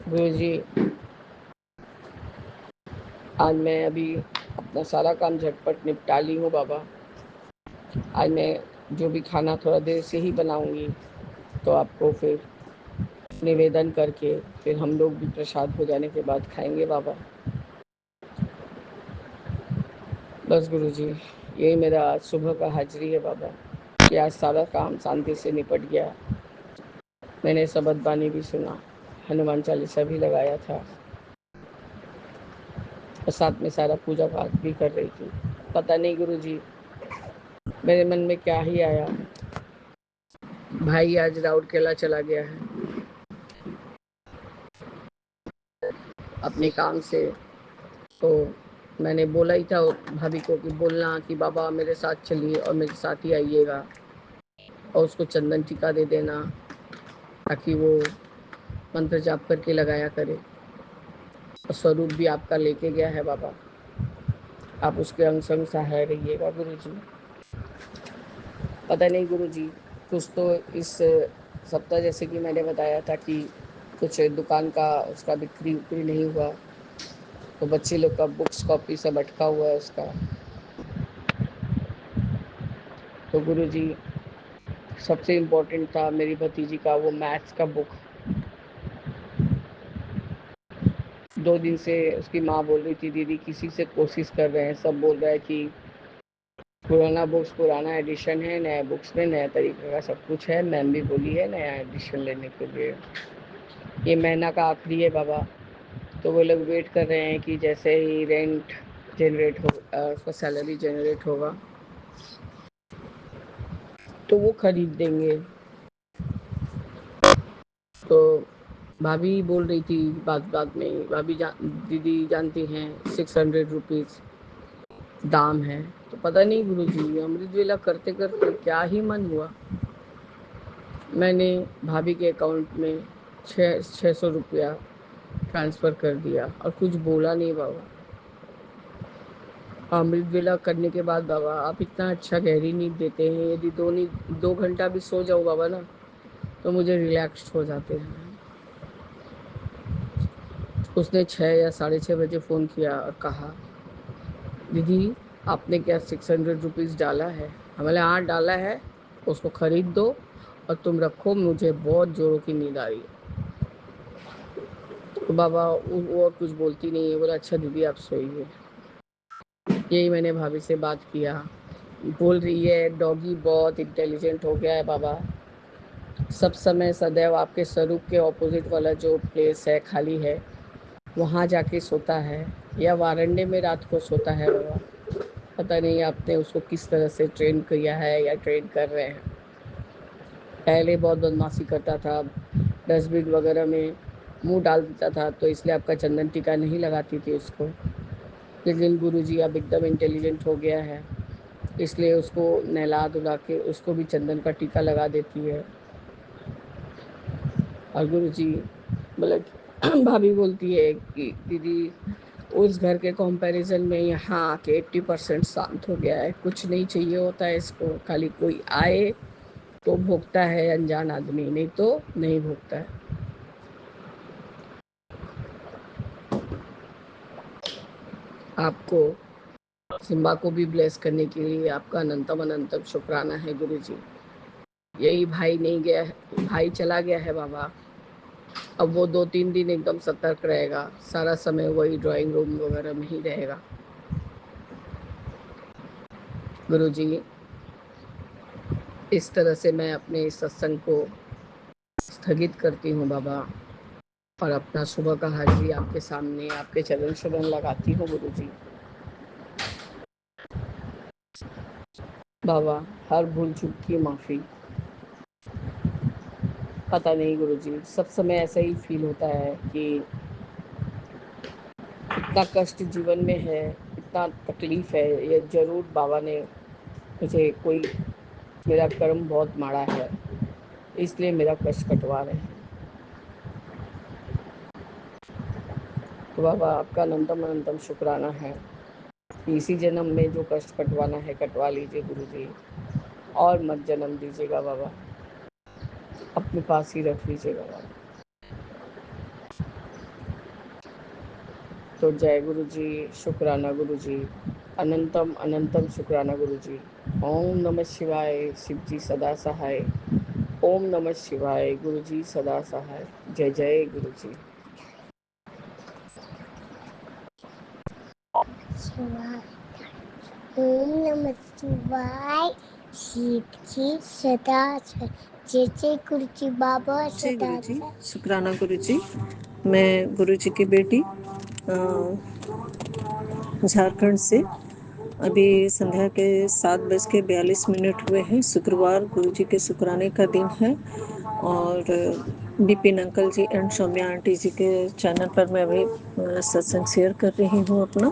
गुरुजी, आज मैं अभी अपना सारा काम झटपट निपटा ली हूँ बाबा। आज मैं जो भी खाना थोड़ा देर से ही बनाऊंगी, तो आपको फिर निवेदन करके फिर हम लोग भी प्रसाद हो जाने के बाद खाएंगे बाबा। बस गुरुजी, यही मेरा आज सुबह का हाजिरी है बाबा, कि आज सारा काम शांति से निपट गया। मैंने सबद बानी भी सुना, हनुमान चालीसा भी लगाया था और साथ में सारा पूजा पाठ भी कर रही थी। पता नहीं गुरुजी, मेरे मन में क्या ही आया, भाई आज राउरकेला चला गया है अपने काम से। तो मैंने बोला ही था भाभी को कि बोलना कि बाबा मेरे साथ चलिए और मेरे साथ ही आइएगा और उसको चंदन टीका दे देना, ताकि वो मंत्र जाप करके लगाया करे। और स्वरूप भी आपका लेके गया है बाबा, आप उसके अंग संग सहाय रहिएगा गुरुजी। पता नहीं गुरुजी, कुछ तो इस सप्ताह जैसे कि मैंने बताया था कि कुछ दुकान का उसका बिक्री उक्री नहीं हुआ, तो बच्चे लोग का बुक्स कॉपी सब अटका हुआ है उसका। तो गुरुजी, सबसे इम्पोर्टेंट था मेरी भतीजी का वो मैथ्स का बुक। 2 दिन से उसकी माँ बोल रही थी दीदी किसी से कोशिश कर रहे हैं, सब बोल रहा है कि पुराना बुक्स पुराना एडिशन है, नया बुक्स में नया तरीके का सब कुछ है। मैम भी बोली है नया एडिशन लेने के लिए। ये महीना का आखिरी है बाबा, तो वो लोग वेट कर रहे हैं कि जैसे ही रेंट जनरेट हो, उसका सैलरी जनरेट होगा तो वो खरीद देंगे। तो भाभी बोल रही थी बात बात में, दीदी जानती हैं 600 रुपीज़ दाम है। तो पता नहीं गुरुजी, अमृत वेला करते करते क्या ही मन हुआ, मैंने भाभी के अकाउंट में 600 रुपया ट्रांसफ़र कर दिया और कुछ बोला नहीं बाबा। अमृत वेला करने के बाद बाबा आप इतना अच्छा गहरी नींद देते हैं, यदि 2 घंटा भी सो जाओ बाबा ना, तो मुझे रिलैक्स हो जाते हैं। उसने 6 या 6:30 बजे फ़ोन किया और कहा दीदी आपने क्या 600 रुपीज़ डाला है? हमने हाँ डाला है, उसको ख़रीद दो और तुम रखो, मुझे बहुत ज़ोरों की नींद आ रही है। तो बाबा वो और कुछ बोलती नहीं है, बोला अच्छा दीदी आप सोइए। यही मैंने भाभी से बात किया, बोल रही है डॉगी बहुत इंटेलिजेंट हो गया है बाबा, सब समय सदैव आपके स्वरूप के ऑपोजिट वाला जो प्लेस है खाली है वहाँ जाके सोता है, या वारंडे में रात को सोता है बाबा। पता नहीं आपने उसको किस तरह से ट्रेन किया है या ट्रेन कर रहे हैं। पहले बहुत बदमाशी करता था, डस्टबिन वगैरह में मुंह डाल देता था, तो इसलिए आपका चंदन टीका नहीं लगाती थी उसको। लेकिन गुरुजी अब एकदम इंटेलिजेंट हो गया है, इसलिए उसको नहला धुला के उसको भी चंदन का टीका लगा देती है। और गुरुजी मतलब भाभी बोलती है कि दीदी उस घर के कंपैरिजन में यहाँ आके 80% शांत हो गया है, कुछ नहीं चाहिए होता है इसको, खाली कोई आए तो भोगता है अनजान आदमी, नहीं तो नहीं भोगता है। आपको सिम्बा को भी ब्लेस करने के लिए आपका अनंतम अनंतम शुक्राना है गुरुजी। यही भाई नहीं गया है, भाई चला गया है बाबा, अब वो 2-3 दिन एकदम सतर्क रहेगा, सारा समय वही ड्राइंग रूम वगैरह में ही रहेगा। गुरुजी, इस तरह से मैं अपने इस सत्संग को स्थगित करती हूँ बाबा, और अपना सुबह का हाजिरी आपके सामने आपके चरण शरण लगाती हूँ गुरुजी। बाबा हर भूल चूक की माफ़ी। पता नहीं गुरुजी, सब समय ऐसा ही फील होता है कि इतना कष्ट जीवन में है, इतना तकलीफ है, ये ज़रूर बाबा ने मुझे कोई, मेरा कर्म बहुत माड़ा है, इसलिए मेरा कष्ट कटवा रहे हैं। तो बाबा आपका अनंतम अनंतम शुक्राना है। इसी जन्म में जो कष्ट कटवाना है कटवा लीजिए गुरु जी, और मत जन्म दीजिएगा बाबा, अपने पास ही रख लीजिएगा बाबा। तो जय गुरु जी, शुक्राना गुरु जी, अनंतम अनंतम शुक्राना गुरु जी। ओम नमः शिवाय, शिव जी सदा सहाय। ओम नमः शिवाय, गुरु जी सदा सहाय। जय जय गुरु जी।
ओम नमः शिवाय, शिव जी सदा सहाय। जय जय गुरु जी बाबा
जय
सदा
गुरु जी,
सहाय।
शुक्राना गुरु जी। मैं गुरु जी की बेटी झारखंड से। अभी संध्या के 7:42 हुए हैं। शुक्रवार गुरु जी के शुक्राने का दिन है और Bipin uncle ji and Saumya aunty ji के चैनल पर मैं अभी सत्संग शेयर कर रही हूँ अपना।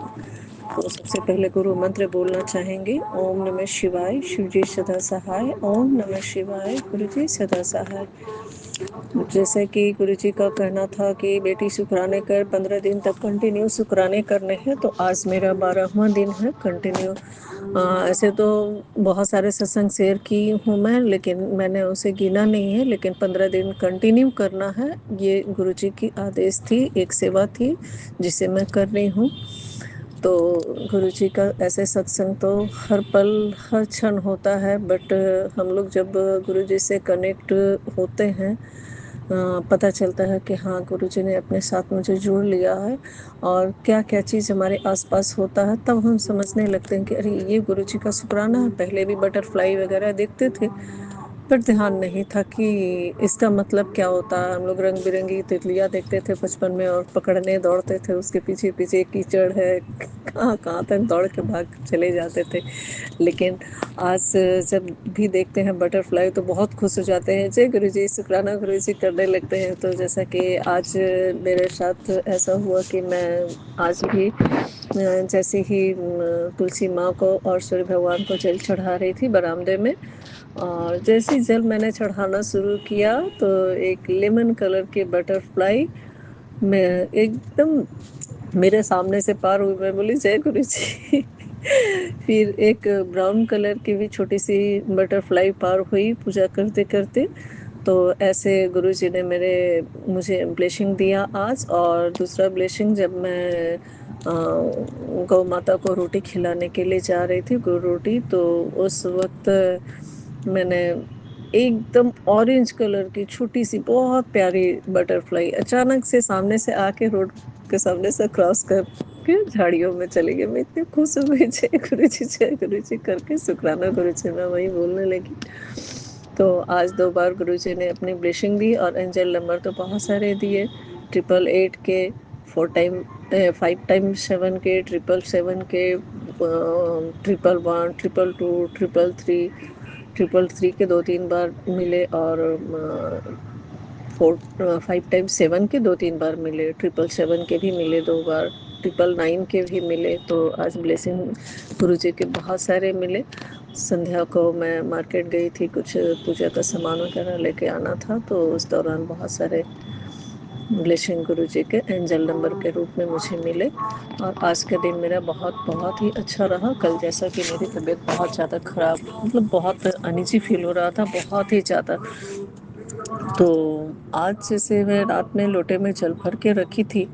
तो सबसे पहले गुरु मंत्र बोलना चाहेंगे। ओम नमः शिवाय, शिव जी सदा सहाय। ओम नमः शिवाय, गुरु जी सदा सहाय। जैसे कि गुरु जी का कहना था कि बेटी शुक्राने कर, 15 दिन तक कंटिन्यू शुक्राने करने हैं। तो आज मेरा 12वां दिन है कंटिन्यू। ऐसे तो बहुत सारे सत्संग शेयर की हूँ मैं, लेकिन मैंने उसे गिना नहीं है। लेकिन 15 दिन कंटिन्यू करना है, ये गुरु जी की आदेश थी, एक सेवा थी जिसे मैं कर रही हूँ। तो गुरु जी का ऐसे सत्संग तो हर पल हर क्षण होता है, बट हम लोग जब गुरु जी से कनेक्ट होते हैं, पता चलता है कि हाँ गुरु जी ने अपने साथ मुझे जोड़ लिया है और क्या क्या चीज़ हमारे आसपास होता है, तब हम समझने लगते हैं कि अरे ये गुरु जी का शुक्राना है। पहले भी बटरफ्लाई वगैरह देखते थे, पर ध्यान नहीं था कि इसका मतलब क्या होता है। हम लोग रंग बिरंगी तितलियाँ देखते थे बचपन में और पकड़ने दौड़ते थे, उसके पीछे पीछे कीचड़ है, कहाँ कहाँ तक दौड़ के भाग चले जाते थे। लेकिन आज जब भी देखते हैं बटरफ्लाई तो बहुत खुश हो जाते हैं, जय गुरु जी, शुक्राना गुरु जी करने लगते हैं। तो जैसा कि आज मेरे साथ ऐसा हुआ कि मैं आज भी जैसे ही तुलसी माँ को और सूर्य भगवान को जल चढ़ा रही थी बरामदे में, और जैसे ही जल मैंने चढ़ाना शुरू किया तो एक लेमन कलर के बटरफ्लाई मैं एकदम मेरे सामने से पार हुई। मैं बोली जय गुरु जी। फिर एक ब्राउन कलर की भी छोटी सी बटरफ्लाई पार हुई पूजा करते करते। तो ऐसे गुरु जी ने मुझे ब्लेसिंग दिया आज। और दूसरा ब्लेसिंग, जब मैं गौ माता को रोटी खिलाने के लिए जा रही थी, गुड़ रोटी, तो उस वक्त मैंने एकदम ऑरेंज कलर की छोटी सी बहुत प्यारी बटरफ्लाई अचानक से सामने से आके रोड के सामने से क्रॉस करके झाड़ियों में चली गई। मैं इतनी खुश हो गई, जय गुरु जी करके शुक्राना गुरु जी मैं वही बोलने लगी। तो आज 2 बार गुरु जी ने अपनी ब्लेसिंग दी और एंजल नंबर तो बहुत सारे दिए, 888 के, 5 टाइम 7 के, 777 के, 111, 222, 333, 333 के 2-3 बार मिले और 5 टाइम 7 के 2-3 बार मिले, 777 के भी मिले 2 बार, 999 के भी मिले। तो आज ब्लेसिंग गुरु जी के बहुत सारे मिले। संध्या को मैं मार्केट गई थी, कुछ पूजा का सामान वगैरह लेके आना था, तो उस दौरान बहुत सारे ब्लेसिंग गुरु जी के एंजल नंबर के रूप में मुझे मिले। और आज का दिन मेरा बहुत बहुत ही अच्छा रहा। कल जैसा कि मेरी तबीयत बहुत ज़्यादा ख़राब, मतलब बहुत अनईजी फील हो रहा था, बहुत ही ज़्यादा। तो आज जैसे मैं रात में लोटे में जल भर के रखी थी,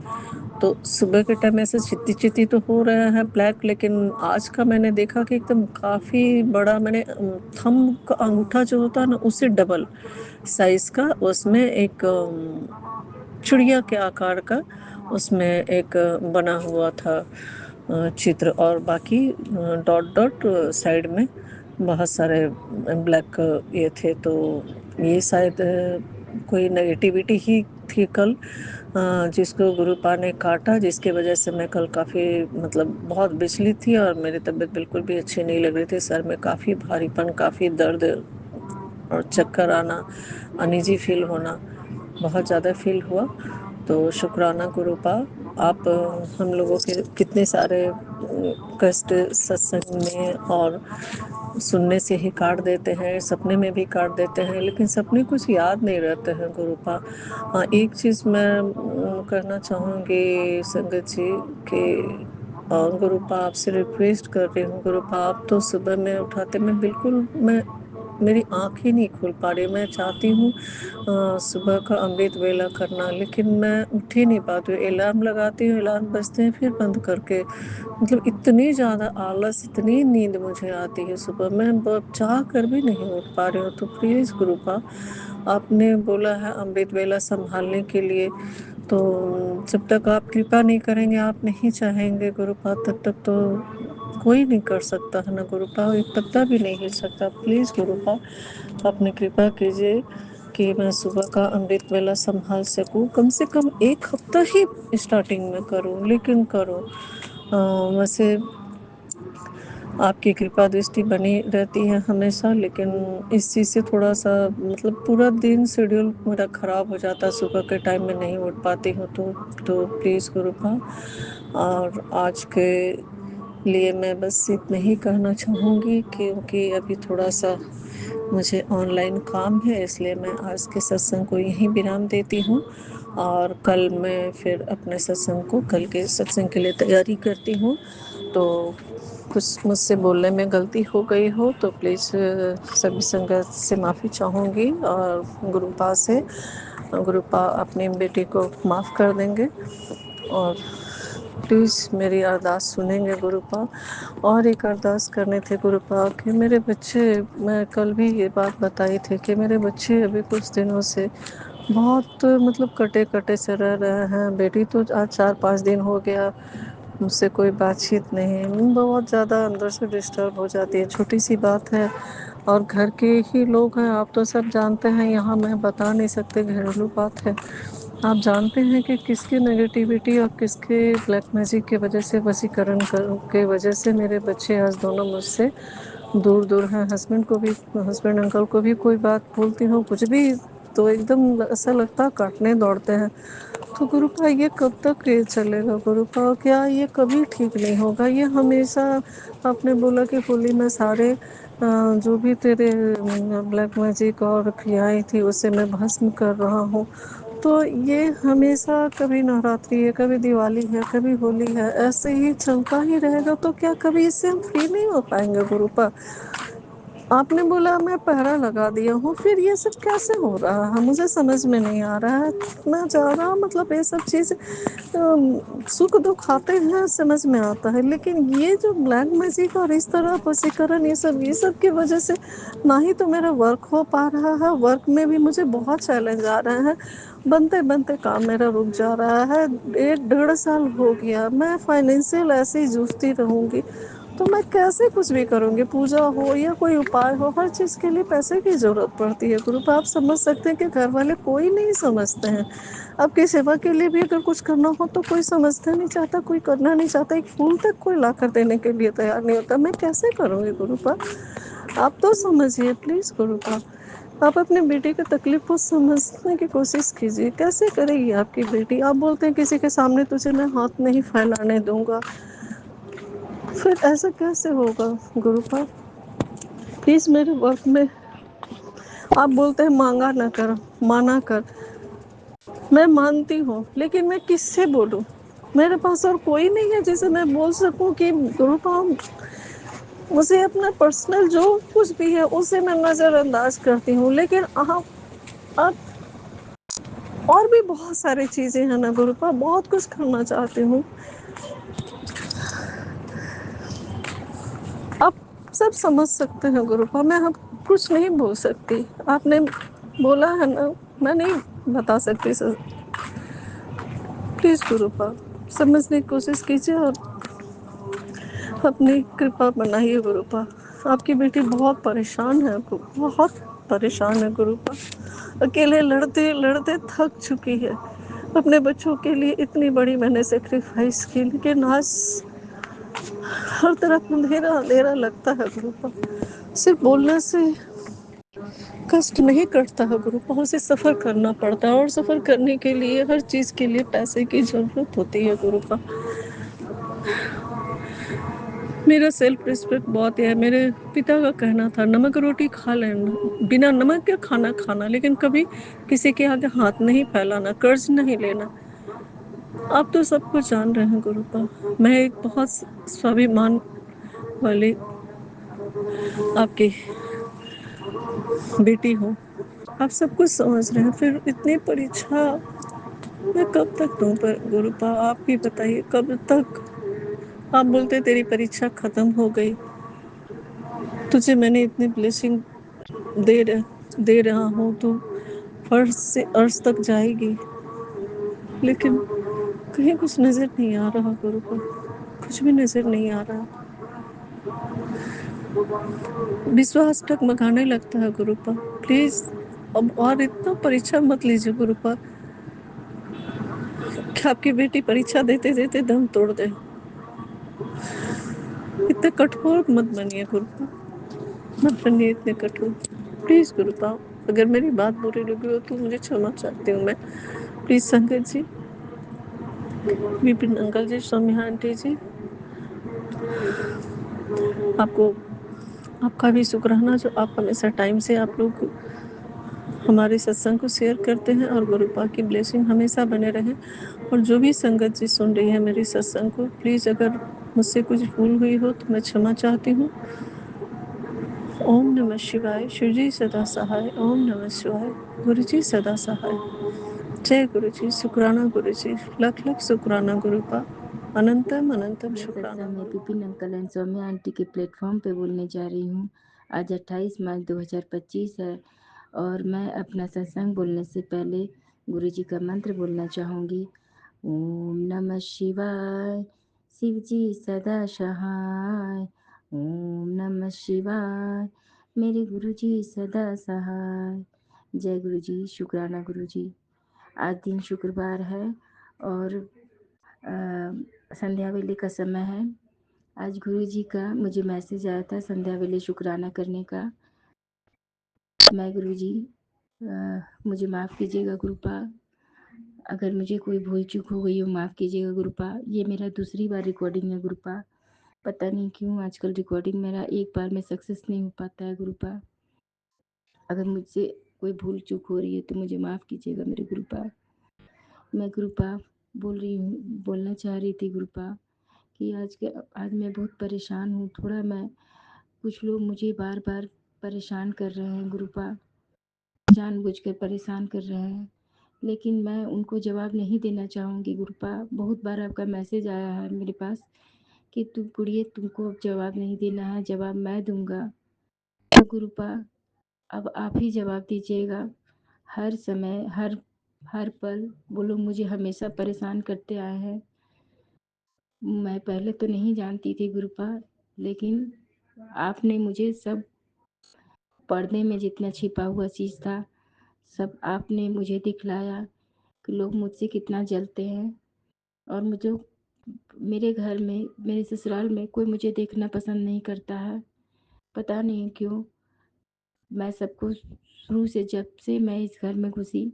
तो सुबह के टाइम ऐसे चित्ती चित्ती तो हो रहा है ब्लैक, लेकिन आज का मैंने देखा कि एकदम काफ़ी बड़ा, मैंने थंब का अंगूठा जो होता है ना, उससे डबल साइज का, उसमें एक चिड़िया के आकार का उसमें एक बना हुआ था चित्र, और बाकी डॉट डॉट साइड में बहुत सारे ब्लैक ये थे। तो ये शायद कोई नेगेटिविटी ही थी कल, जिसको गुरुपा ने काटा, जिसकी वजह से मैं कल काफ़ी, मतलब बहुत बिचली थी और मेरी तबीयत बिल्कुल भी अच्छी नहीं लग रही थी। सर में काफ़ी भारीपन, काफ़ी दर्द और चक्कर आना, अनईजी फील होना बहुत ज़्यादा फील हुआ।
तो शुक्राना गुरुपा, आप हम लोगों के कितने सारे कष्ट सत्संग में और सुनने से ही काट देते हैं, सपने में भी काट देते हैं, लेकिन सपने कुछ याद नहीं रहते हैं गुरुपा। हाँ, एक चीज़ मैं करना चाहूँगी संगत जी कि गुरुपा आपसे रिक्वेस्ट कर रही हूँ गुरुपा, आप तो सुबह में उठाते मैं बिल्कुल मेरी आँख ही नहीं खुल पा रही। मैं चाहती हूँ सुबह का अमृत वेला करना, लेकिन मैं उठ ही नहीं पाती हूँ। अलार्म लगाती हूँ, अलार्म बजते हैं फिर बंद करके, मतलब इतनी ज़्यादा आलस, इतनी नींद मुझे आती है सुबह, मैं चाह कर भी नहीं उठ पा रही हूँ। तो प्लीज़ गुरुपा, आपने बोला है अमृत वेला संभालने के लिए, तो जब तक आप कृपा नहीं करेंगे, आप नहीं चाहेंगे गुरुपा, तब तक तो कोई नहीं कर सकता है ना गुरुपा, एक पत्ता भी नहीं हिल सकता। प्लीज़ गुरुपा, अपनी कृपा कीजिए कि मैं सुबह का अमृत वेला संभाल सकूं, कम से कम 1 हफ्ता ही स्टार्टिंग में करूं, लेकिन करूं। वैसे आपकी कृपा दृष्टि बनी रहती है हमेशा, लेकिन इस चीज़ से थोड़ा सा मतलब पूरा दिन शेड्यूल मेरा ख़राब हो जाता है, सुबह के टाइम में नहीं उठ पाती हूँ। तो प्लीज़ गुरुपा, और आज के लिए मैं बस इतना ही कहना चाहूँगी, क्योंकि अभी थोड़ा सा मुझे ऑनलाइन काम है, इसलिए मैं आज के सत्संग को यहीं विराम देती हूँ, और कल मैं फिर अपने सत्संग को, कल के सत्संग के लिए तैयारी करती हूँ। तो कुछ मुझसे बोलने में गलती हो गई हो तो प्लीज़ सभी संगत से माफ़ी चाहूँगी, और गुरुपा से, गुरुपा अपनी बेटी को माफ़ कर देंगे, और प्लीज़ मेरी अरदास सुनेंगे गुरुपा। और एक अरदास करने थे गुरुपा कि मेरे बच्चे, मैं कल भी ये बात बताई थी कि मेरे बच्चे अभी कुछ दिनों से बहुत मतलब कटे कटे से रह रहे हैं। बेटी तो आज 4-5 दिन हो गया मुझसे कोई बातचीत नहीं, बहुत ज़्यादा अंदर से डिस्टर्ब हो जाती है। छोटी सी बात है, और घर के ही लोग हैं, आप तो सब जानते हैं, यहाँ मैं बता नहीं सकते, घरेलू बात है। आप जानते हैं कि किसकी नेगेटिविटी और किसके ब्लैक मैजिक की वजह से, वशीकरण के वजह से मेरे बच्चे आज दोनों मुझसे दूर दूर हैं। हस्बैंड को भी, हस्बैंड अंकल को भी कोई बात बोलती हूँ कुछ भी तो एकदम ऐसा लगता है काटने दौड़ते हैं। तो गुरुपा ये कब तक ये चलेगा गुरुपा, क्या ये कभी ठीक नहीं होगा? ये हमेशा, आपने बोला कि होली में सारे जो भी तेरे ब्लैक मैजिक और क्रियाएं थी उसे मैं भस्म कर रहा हूँ, तो ये हमेशा कभी नवरात्रि है, कभी दिवाली है, कभी होली है, ऐसे ही चलता ही रहेगा। तो क्या कभी इससे हम फ्री नहीं हो पाएंगे गुरुपा? आपने बोला मैं पहरा लगा दिया हूँ, फिर ये सब कैसे हो रहा है? मुझे समझ में नहीं आ रहा है इतना ज़्यादा, मतलब ये सब चीज़ सुख दुख आते हैं समझ में आता है, लेकिन ये जो ब्लैक मैजिक और इस तरह वशीकरण, ये सब की वजह से ना ही तो मेरा वर्क हो पा रहा है, वर्क में भी मुझे बहुत चैलेंज आ रहे हैं, बनते बनते काम मेरा रुक जा रहा है। 1-1.5 साल हो गया, मैं फाइनेंशियल ऐसे ही जूझती रहूँगी तो मैं कैसे कुछ भी करूँगी? पूजा हो या कोई उपाय हो, हर चीज़ के लिए पैसे की ज़रूरत पड़ती है गुरुपा। आप समझ सकते हैं कि घर वाले कोई नहीं समझते हैं। आपकी सेवा के लिए भी अगर कुछ करना हो तो कोई समझना नहीं चाहता, कोई करना नहीं चाहता, एक फूल तक कोई ला कर देने के लिए तैयार नहीं होता। मैं कैसे करूँगी गुरुपा? आप तो समझिए प्लीज़ गुरुपा। आप अपनी बेटी की तकलीफ को समझने की कोशिश कीजिए, कैसे करेगी आपकी बेटी? आप बोलते हैं किसी के सामने तुझे मैं हाथ नहीं फैलाने दूंगा, फिर ऐसा कैसे होगा गुरुपा? प्लीज़ मेरे वर्क में, आप बोलते हैं मांगा ना कर, माना कर, मैं मानती हूँ, लेकिन मैं किससे बोलूँ? मेरे पास और कोई नहीं है जिसे मैं बोल सकूँ कि गुरुपा मुझे अपना पर्सनल जो कुछ भी है उसे मैं नज़रअंदाज करती हूँ, लेकिन आप और भी बहुत सारी चीज़ें हैं ना गुरुपा, बहुत कुछ करना चाहती हूँ। आप सब समझ सकते हैं गुरुपा, मैं अब कुछ नहीं बोल सकती। आपने बोला है ना, मैं नहीं बता सकती सर। प्लीज़ गुरुपा समझने की कोशिश कीजिए और अपनी कृपा बनाइए गुरुपा। आपकी बेटी बहुत परेशान है, बहुत परेशान है गुरुपा। अकेले लड़ते लड़ते थक चुकी है। अपने बच्चों के लिए इतनी बड़ी मैंने सेक्रीफाइस की, लेकिन आज हर तरफ अंधेरा अंधेरा लगता है गुरुपा। सिर्फ बोलने से कष्ट नहीं कटता है गुरुपा, उसे सफ़र करना पड़ता है, और सफ़र करने के लिए हर चीज़ के लिए पैसे की ज़रूरत होती है गुरुपा। मेरा सेल्फ रिस्पेक्ट बहुत है। मेरे पिता का कहना था नमक रोटी खा लेना, बिना नमक के खाना खाना, लेकिन कभी किसी के आगे हाथ नहीं फैलाना, कर्ज नहीं लेना। आप तो सब कुछ जान रहे हैं गुरुपा। मैं एक बहुत स्वाभिमान वाली आपकी बेटी हूँ, आप सब कुछ समझ रहे हैं। फिर इतनी परीक्षा मैं कब तक दूँ पर गुरुपा, आप ही बताइए कब तक। आप बोलते तेरी परीक्षा खत्म हो गई, तुझे मैंने इतनी ब्लेसिंग दे रहा हूँ, तू फर्श से अर्श तक जाएगी, लेकिन कहीं कुछ नज़र नहीं आ रहा गुरुपा, कुछ भी नज़र नहीं आ रहा। विश्वास टकमगाने लगता है गुरुपा। प्लीज़ अब और इतना परीक्षा मत लीजिए गुरुपा कि आपकी बेटी परीक्षा देते देते दम तोड़ दे। इतने कठोर मत बनिए गुरुपा, मत बनिए इतने कठोर, प्लीज़ गुरुपा। अगर मेरी बात बुरी लगी हो तो मुझे क्षमा चाहती हूँ मैं। प्लीज़ संगत जी, विपिन अंकल जी, सौम्या आंटी जी, आपको आपका भी शुक्राना जो आप हमेशा टाइम से आप लोग हमारे सत्संग को शेयर करते हैं, और गुरुपा की ब्लेसिंग हमेशा बने रहे। और जो भी संगत जी सुन रही है मेरी सत्संग को, प्लीज़ अगर मुझसे कुछ भूल हुई हो तो मैं क्षमा चाहती हूँ। ओम नमः शिवाय। शिव जी सदा सहाय। ओम नमः शिवाय। गुरु जी सदा सहाय। जय गुरु जी। शुक्राना गुरु जी, लख लख शुक्राना गुरुपा, अनंतम अनंतम
यह
शुक्राना।
सत्संग मैं Vipin uncle and Saumya aunty के प्लेटफॉर्म पे बोलने जा रही हूँ। आज 28 मार्च 2025 है और मैं अपना सत्संग बोलने से पहले गुरु जी का मंत्र बोलना चाहूँगी। ओम नमः शिवाय, शिव जी सदा सहाय। ओम नमः शिवाय, मेरे गुरु जी सदा सहाय। जय गुरु जी। शुक्राना गुरु जी। आज दिन शुक्रवार है और संध्या वेले का समय है। आज गुरु जी का मुझे मैसेज आया था संध्या वेले शुक्राना करने का। मैं गुरु जी मुझे माफ़ कीजिएगा गुरुपा, अगर मुझे कोई भूल चूक हो गई हो माफ़ कीजिएगा गुरुपा। ये मेरा दूसरी बार रिकॉर्डिंग है गुरुपा, पता नहीं क्यों आजकल रिकॉर्डिंग मेरा एक बार में सक्सेस नहीं हो पाता है गुरुपा। अगर मुझसे कोई भूल चूक हो रही है तो मुझे माफ़ कीजिएगा मेरे गुरुपा। मैं गुरुपा बोलना चाह रही थी गुरुपा कि आज मैं बहुत परेशान हूँ। थोड़ा मैं कुछ लोग मुझे बार बार परेशान कर रहे हैं गुरुपा, जानबूझकर परेशान कर रहे हैं, लेकिन मैं उनको जवाब नहीं देना चाहूँगी गुरुपा। बहुत बार आपका मैसेज आया है मेरे पास कि तुम कुड़िए तुमको अब जवाब नहीं देना है, जवाब मैं दूंगा। तो गुरुपा अब आप ही जवाब दीजिएगा। हर समय हर पल वो लोग मुझे हमेशा परेशान करते आए हैं। मैं पहले तो नहीं जानती थी गुरुपा, लेकिन आपने मुझे सब पर्दे में जितना छिपा हुआ चीज़ था सब आपने मुझे दिखलाया कि लोग मुझसे कितना जलते हैं। और मुझे मेरे घर में मेरे ससुराल में कोई मुझे देखना पसंद नहीं करता है, पता नहीं क्यों। मैं सबको शुरू से जब से मैं इस घर में घुसी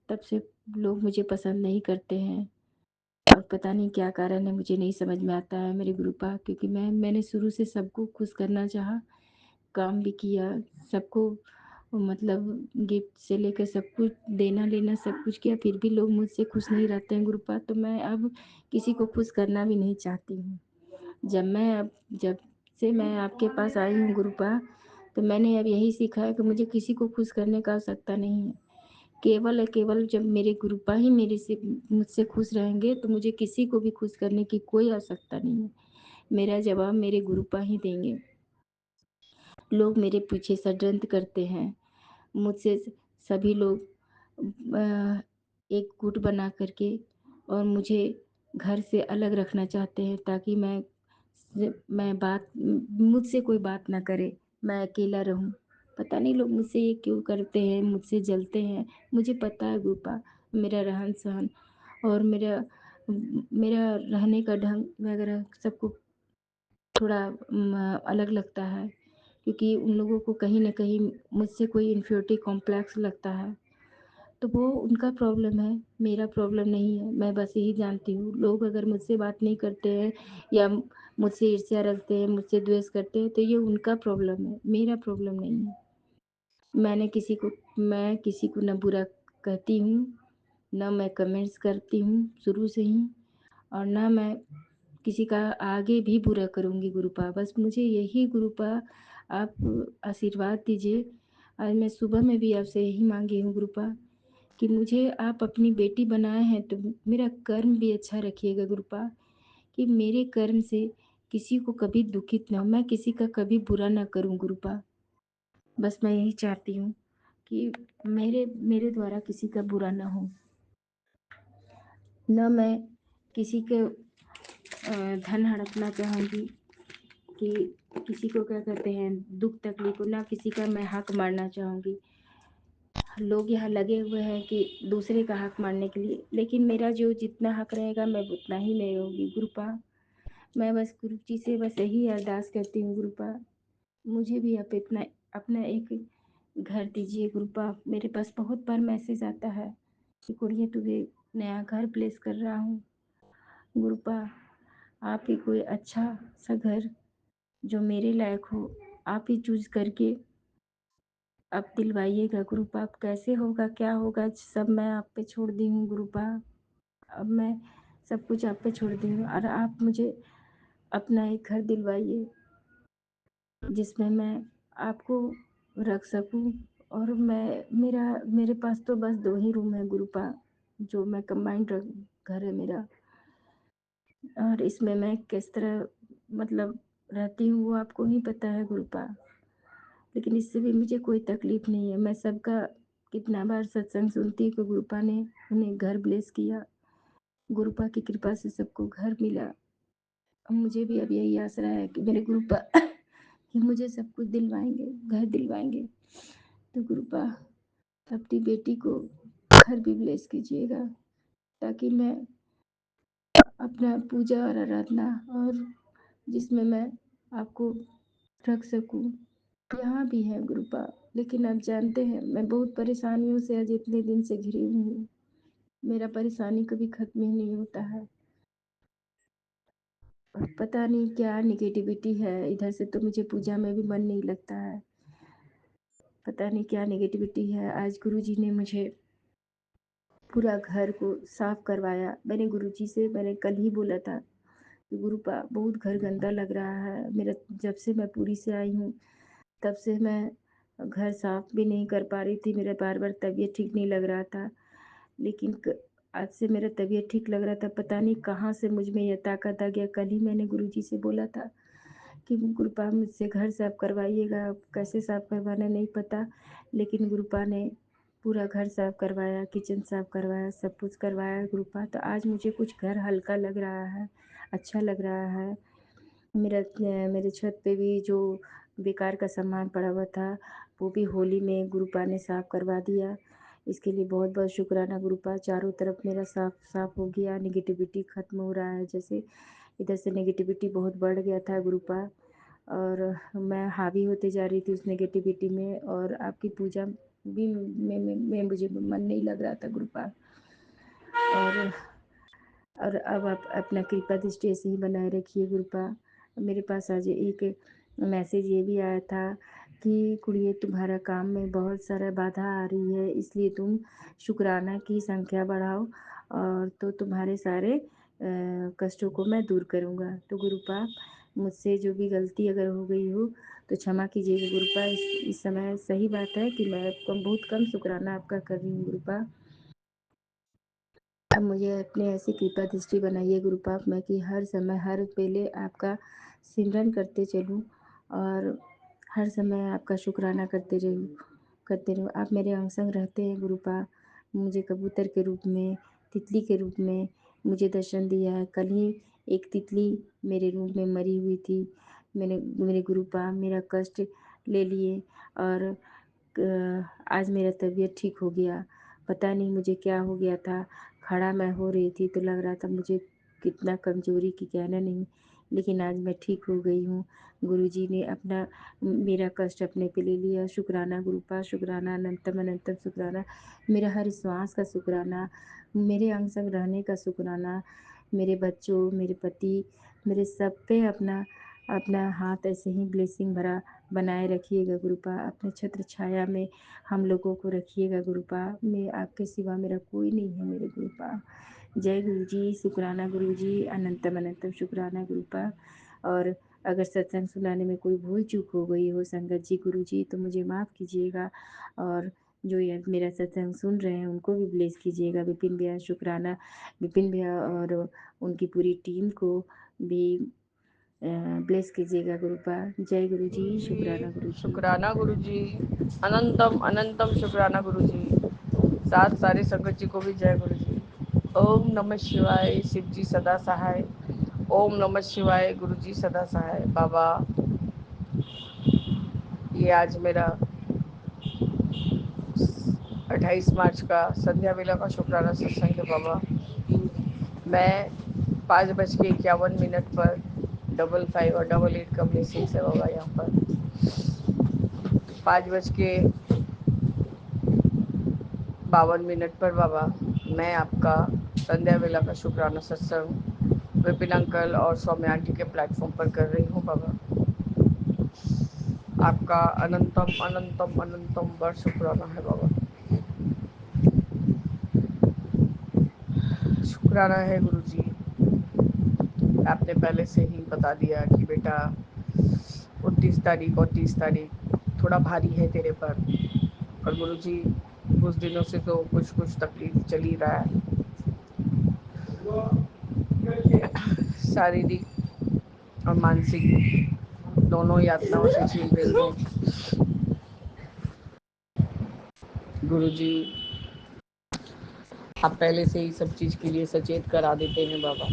तब से लोग मुझे पसंद नहीं करते हैं, और पता नहीं क्या कारण है मुझे नहीं समझ में आता है मेरे गुरुपा। क्योंकि मैंने शुरू से सबको खुश करना चाहा, काम भी किया, सबको मतलब गिफ्ट से लेकर सब कुछ देना लेना सब कुछ किया, फिर भी लोग मुझसे खुश नहीं रहते हैं गुरुपा। तो मैं अब किसी को खुश करना भी नहीं चाहती हूँ। जब से मैं आपके पास आई हूँ गुरुपा, तो मैंने अब यही सीखा है कि मुझे किसी को खुश करने का आवश्यकता नहीं है। केवल जब मेरे गुरुपा ही मुझसे खुश रहेंगे तो मुझे किसी को भी खुश करने की कोई आवश्यकता नहीं है। मेरा जवाब मेरे गुरुपा ही देंगे। लोग मेरे पीछे षड्यंत्र करते हैं, मुझसे सभी लोग एक गुट बना करके और मुझे घर से अलग रखना चाहते हैं, ताकि मुझसे कोई बात ना करे, मैं अकेला रहूं। पता नहीं लोग मुझसे ये क्यों करते हैं, मुझसे जलते हैं। मुझे पता है गुरुपा, मेरा रहन सहन और मेरा रहने का ढंग वगैरह सबको थोड़ा अलग लगता है,
क्योंकि उन लोगों को कहीं न कहीं मुझसे कोई इन्फियोरिटी कॉम्प्लेक्स लगता है। तो वो उनका प्रॉब्लम है, मेरा प्रॉब्लम नहीं है। मैं बस यही जानती हूँ, लोग अगर मुझसे बात नहीं करते हैं या मुझसे ईर्ष्या रखते हैं, मुझसे द्वेष करते हैं, तो ये उनका प्रॉब्लम है, मेरा प्रॉब्लम नहीं है। मैं किसी को ना बुरा कहती हूँ, ना मैं कमेंट्स करती हूँ शुरू से ही, और ना मैं किसी का आगे भी बुरा करूँगी गुरुपा। बस मुझे यही गुरुपा आप आशीर्वाद दीजिए। आज मैं सुबह में भी आपसे यही मांगी हूँ गुरुपा कि मुझे आप अपनी बेटी बनाए हैं तो मेरा कर्म भी अच्छा रखिएगा गुरुपा, कि मेरे कर्म से किसी को कभी दुखित ना हो, मैं किसी का कभी बुरा ना करूँ गुरुपा। बस मैं यही चाहती हूँ कि मेरे मेरे द्वारा किसी का बुरा ना हो, न मैं किसी के धन हड़पना चाहूँगी, कि किसी को क्या कहते हैं दुख तकलीफ हो, ना किसी का मैं हक मारना चाहूँगी। लोग यहाँ लगे हुए हैं कि दूसरे का हक मारने के लिए, लेकिन मेरा जो जितना हक रहेगा मैं उतना ही ले लूँगी गुरुपा। मैं बस गुरु जी से बस यही अरदास करती हूँ गुरुपा, मुझे भी आप इतना अपना एक घर दीजिए गुरुपा। मेरे पास बहुत बार मैसेज आता है कि कुड़िए तुझे नया घर प्लेस कर रहा हूँ गुरुपा, आप ही कोई अच्छा सा घर जो मेरे लायक हो आप ही चूज करके अब दिलवाइएगा गुरुपा। अब कैसे होगा क्या होगा सब मैं आप पे छोड़ दी हूँ गुरुपा। अब मैं सब कुछ आप पे छोड़ दी हूँ, और आप मुझे अपना एक घर दिलवाइए जिसमें मैं आपको रख सकूं। और मेरे पास तो बस 2 ही रूम है गुरुपा, जो मैं कंबाइंड घर है मेरा, और इसमें मैं किस तरह मतलब रहती हूँ वो आपको ही पता है गुरुपा। लेकिन इससे भी मुझे कोई तकलीफ नहीं है। मैं सबका कितना बार सत्संग सुनती हूँ कि गुरुपा ने उन्हें घर ब्लेस किया, गुरुपा की कृपा से सबको घर मिला। अब मुझे भी अब यही आसरा है कि मेरे गुरुपा कि मुझे सब कुछ दिलवाएंगे, घर दिलवाएंगे। तो गुरुपा अपनी बेटी को घर भी ब्लेस कीजिएगा, ताकि मैं अपना पूजा और आराधना और जिसमें मैं आपको रख सकूं, यहाँ भी है गुरुपा। लेकिन आप जानते हैं मैं बहुत परेशानियों से आज इतने दिन से घिरी हुई हूँ, मेरा परेशानी कभी खत्म ही नहीं होता है। और पता नहीं क्या निगेटिविटी है इधर से, तो मुझे पूजा में भी मन नहीं लगता है। पता नहीं क्या निगेटिविटी है। आज गुरुजी ने मुझे पूरा घर को साफ करवाया। मैंने कल ही बोला था कि गुरुपा बहुत घर गंदा लग रहा है मेरा, जब से मैं पूरी से आई हूँ तब से मैं घर साफ भी नहीं कर पा रही थी। मेरा बार बार तबीयत ठीक नहीं लग रहा था, लेकिन आज से मेरा तबीयत ठीक लग रहा था। पता नहीं कहाँ से मुझ में यह ताकत आ गया। कल ही मैंने गुरुजी से बोला था कि गुरुपा मुझसे घर साफ करवाइएगा। कैसे साफ करवाना नहीं पता, लेकिन गुरुपा ने पूरा घर साफ करवाया, किचन साफ करवाया, सब कुछ करवाया गुरुपा। तो आज मुझे कुछ घर हल्का लग रहा है, अच्छा लग रहा है। मेरे छत पे भी जो बेकार का सामान पड़ा हुआ था वो भी होली में गुरुपा ने साफ करवा दिया। इसके लिए बहुत बहुत शुक्राना गुरुपा। चारों तरफ मेरा साफ साफ हो गया, निगेटिविटी खत्म हो रहा है। जैसे इधर से नेगेटिविटी बहुत बढ़ गया था गुरुपा, और मैं हावी होते जा रही थी उस नेगेटिविटी में, और आपकी पूजा भी में मुझे मन नहीं लग रहा था गुरुपा। और अब आप अपना कृपा दृष्टि ऐसे ही बनाए रखिए गुरुपा। मेरे पास आज एक मैसेज ये भी आया था कि कुड़िए तुम्हारा काम में बहुत सारा बाधा आ रही है, इसलिए तुम शुक्राना की संख्या बढ़ाओ और तो तुम्हारे सारे कष्टों को मैं दूर करूँगा। तो गुरुपा मुझसे जो भी गलती अगर हो गई हो तो क्षमा कीजिएगा गुरुपा। इस समय सही बात है कि मैं बहुत कम शुक्राना आपका कर रही हूँ गुरुपा। अब मुझे अपने ऐसी कृपा दृष्टि बनाइए गुरुपा मैं कि हर समय हर वेले आपका सिमरन करते चलूँ और हर समय आपका शुक्राना करते रहूँ। आप मेरे अंग संग रहते हैं गुरुपा। मुझे कबूतर के रूप में, तितली के रूप में मुझे दर्शन दिया है। कल ही एक तितली मेरे रूम में मरी हुई थी। मेरे गुरुपा मेरा कष्ट ले लिए, और आज मेरा तबीयत ठीक हो गया। पता नहीं मुझे क्या हो गया था। खड़ा मैं हो रही थी तो लग रहा था मुझे कितना कमज़ोरी की कहना नहीं, लेकिन आज मैं ठीक हो गई हूँ। गुरुजी ने अपना मेरा कष्ट अपने पे ले लिया। शुक्राना गुरुपा, शुक्राना अनंतम अनंतम शुक्राना, मेरा हर श्वास का शुक्राना, मेरे अंग संग रहने का शुक्राना, मेरे बच्चों, मेरे पति, मेरे सब पे अपना अपना हाथ ऐसे ही ब्लेसिंग भरा बनाए रखिएगा गुरुपा। अपने छत्र छाया में हम लोगों को रखिएगा गुरुपा। मैं आपके सिवा मेरा कोई नहीं है मेरे गुरुपा। जय गुरु जी, शुक्राना गुरु जी, अनंतम अनंतम शुक्राना गुरुपा। और अगर सत्संग सुनाने में कोई भूल चूक हो गई हो संगत जी, गुरु जी, तो मुझे माफ़ कीजिएगा। और जो ये मेरा सत्संग सुन रहे हैं उनको भी ब्लेस कीजिएगा। विपिन भैया शुक्राना, विपिन भैया और उनकी पूरी टीम को भी ब्लेस कीजिएगा गुरुपा। जय गुरु जी, शुक्राना गुरु जी।
शुक्राना गुरु जी, अनंतम अनंतम शुक्राना गुरु जी। साथ सारे संगत जी को भी जय गुरु जी। ओम नमः शिवाय, शिव जी सदा सहाय। ओम नमः शिवाय, गुरु जी सदा सहाय। बाबा, ये आज मेरा 28 मार्च का संध्या वेला का शुक्राना सत्संग है बाबा। मैं 5:51 पर 55 और 88 का ब्लेसिंग्स है बाबा। यहाँ पर 5:52 पर बाबा मैं आपका संध्या वेला का शुक्राना सत्संग विपिन अंकल और सौम्या आंटी के प्लेटफॉर्म पर कर रही हूँ बाबा। आपका अनंतम अनंतम अनंतम बार शुक्राना है बाबा। शुक्राना है गुरु जी, आपने पहले से ही बता दिया कि बेटा 29 तारीख और 30 तारीख थोड़ा भारी है तेरे पर। और गुरु जी, कुछ दिनों से तो कुछ कुछ तकलीफ चल ही रहा है, शारीरिक और मानसिक दोनों यातनाओं से झेल रही हूँ। गुरु जी, आप पहले से ही सब चीज़ के लिए सचेत करा देते हैं बाबा,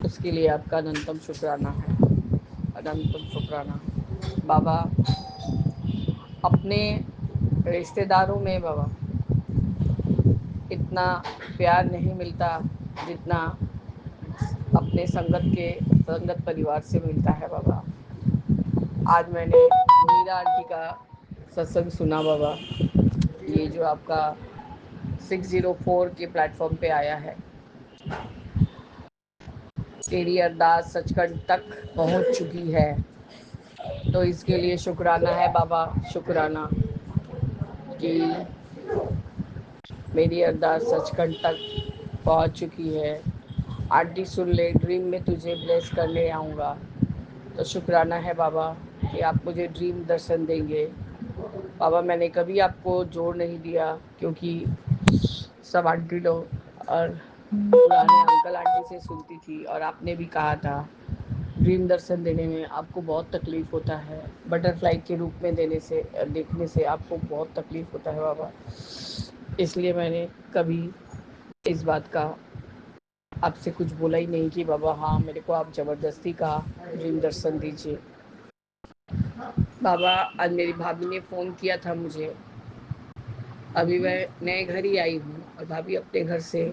उसके लिए आपका अनंतम शुक्राना है, अनंतम शुक्राना बाबा। अपने रिश्तेदारों में बाबा इतना प्यार नहीं मिलता जितना अपने संगत परिवार से मिलता है बाबा। आज मैंने मीरा आंटी का सत्संग सुना बाबा, ये जो आपका 604 के प्लेटफॉर्म पे आया है। तेरी अरदास सचखंड तक पहुंच चुकी है, तो इसके लिए शुक्राना है बाबा, शुक्राना कि मेरी अरदास सचखंड तक पहुंच चुकी है। आंटी सुन ले, ड्रीम में तुझे ब्लेस करने आऊँगा। तो शुक्राना है बाबा कि आप मुझे ड्रीम दर्शन देंगे बाबा। मैंने कभी आपको जोर नहीं दिया, क्योंकि सब आंटी लोग और पुराने अंकल आंटी से सुनती थी, और आपने भी कहा था ड्रीम दर्शन देने में आपको बहुत तकलीफ़ होता है, बटरफ्लाई के रूप में देने से देखने से आपको बहुत तकलीफ़ होता है बाबा। इसलिए मैंने कभी इस बात का आपसे कुछ बोला ही नहीं कि बाबा हाँ मेरे को आप ज़बरदस्ती का ड्रीम दर्शन दीजिए। बाबा, आज मेरी भाभी ने फ़ोन किया था मुझे, अभी मैं नए घर ही आई हूँ और भाभी अपने घर से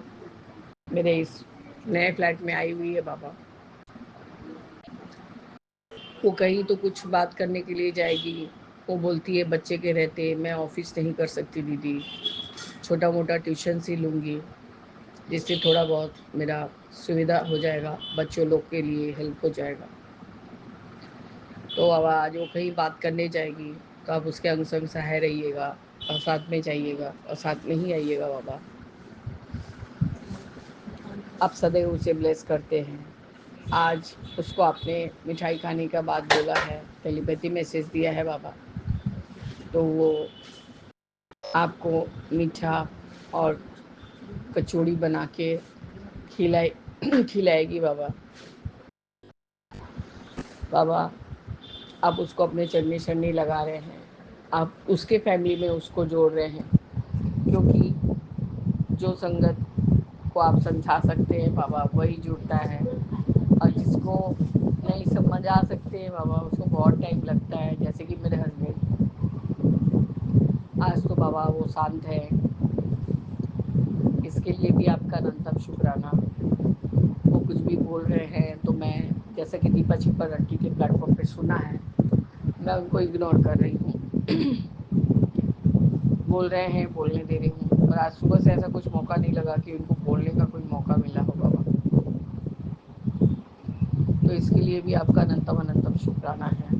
मेरे इस नए फ्लैट में आई हुई है बाबा। वो कहीं तो कुछ बात करने के लिए जाएगी, वो बोलती है बच्चे के रहते मैं ऑफिस नहीं कर सकती दीदी, छोटा मोटा ट्यूशन से लूँगी, जिससे थोड़ा बहुत मेरा सुविधा हो जाएगा, बच्चों लोग के लिए हेल्प हो जाएगा। तो अब आज वो कहीं बात करने जाएगी, तो आप उसके अंग संग सहाय रहिएगा और साथ में जाइएगा और साथ में ही आइएगा बाबा। आप सदैव उसे ब्लेस करते हैं। आज उसको आपने मिठाई खाने का बात बोला है, टेलीपैथी मैसेज दिया है बाबा, तो वो आपको मीठा और कचौड़ी बना के खिलाएगी बाबा। बाबा, आप उसको अपने चढ़नी चढ़नी लगा रहे हैं, आप उसके फैमिली में उसको जोड़ रहे हैं, क्योंकि जो संगत को आप समझा सकते हैं बाबा वही जुड़ता है, और जिसको नहीं समझ आ सकते हैं बाबा उसको बहुत टाइम लगता है। जैसे कि मेरे हस्बैंड, आज तो बाबा वो शांत है, इसके लिए भी आपका अनंतम शुक्राना। वो कुछ भी बोल रहे हैं तो मैं, जैसे कि दीपा छिपर आंटी के प्लेटफॉर्म पे सुना है, मैं उनको इग्नोर कर रही हूँ। बोल रहे हैं, बोलने दे रही हूँ, और आज सुबह से ऐसा कुछ मौका नहीं लगा कि उनको बोलने का कोई मौका मिला हो बाबा। तो इसके लिए भी आपका अनंतम अनंतम शुक्राना है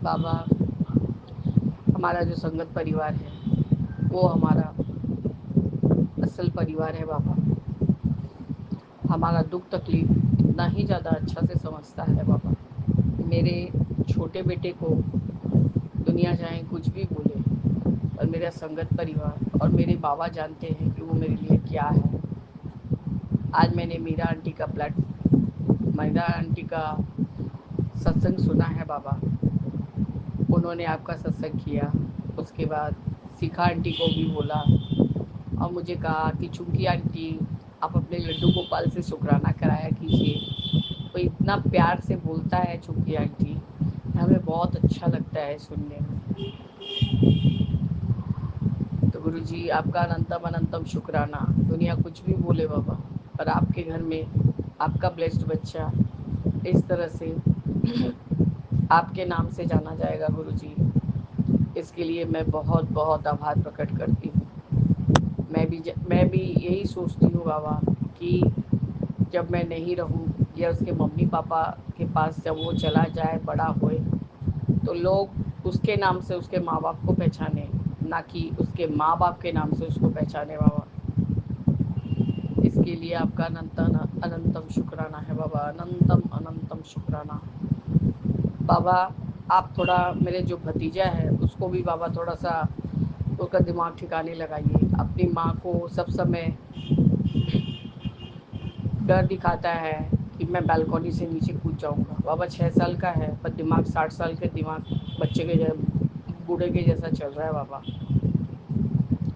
बाबा। हमारा जो संगत परिवार है वो हमारा असल परिवार है बाबा। हमारा दुख तकलीफ इतना ही ज़्यादा अच्छा से समझता है बाबा। मेरे छोटे बेटे को दुनिया चाहे कुछ भी बोले, और मेरा संगत परिवार और मेरे बाबा जानते हैं कि वो मेरे लिए क्या है। आज मैंने मीरा आंटी का सत्संग सुना है बाबा। उन्होंने आपका सत्संग किया, उसके बाद शिखा आंटी को भी बोला और मुझे कहा कि चुंकी आंटी, आप अपने लड्डू गोपाल से शुक्राना कराया कीजिए। वो इतना प्यार से बोलता है चुंकी आंटी, हमें बहुत अच्छा लगता है सुनने में। तो गुरुजी आपका अनंतम अनंतम शुक्राना। दुनिया कुछ भी बोले बाबा, पर आपके घर में आपका ब्लेस्ड बच्चा इस तरह से आपके नाम से जाना जाएगा गुरुजी, इसके लिए मैं बहुत बहुत आभार प्रकट करती हूँ। मैं भी यही सोचती हूँ बाबा कि जब मैं नहीं रहूँ या उसके मम्मी पापा के पास जब वो चला जाए, बड़ा होए, तो लोग उसके नाम से उसके माँ बाप को पहचाने, ना कि उसके माँ बाप के नाम से उसको पहचाने बाबा। इसके लिए आपका अनंतम शुक्राना है बाबा, अनंतम अनंतम शुक्राना बाबा। आप थोड़ा मेरे जो भतीजा है उसको भी बाबा थोड़ा सा उसका दिमाग ठिकाने लगाइए। अपनी माँ को सब समय डर दिखाता है कि मैं बालकनी से नीचे कूद जाऊंगा। बाबा 6 साल का है पर दिमाग 60 साल के दिमाग बच्चे के बूढ़े के जैसा चल रहा है बाबा।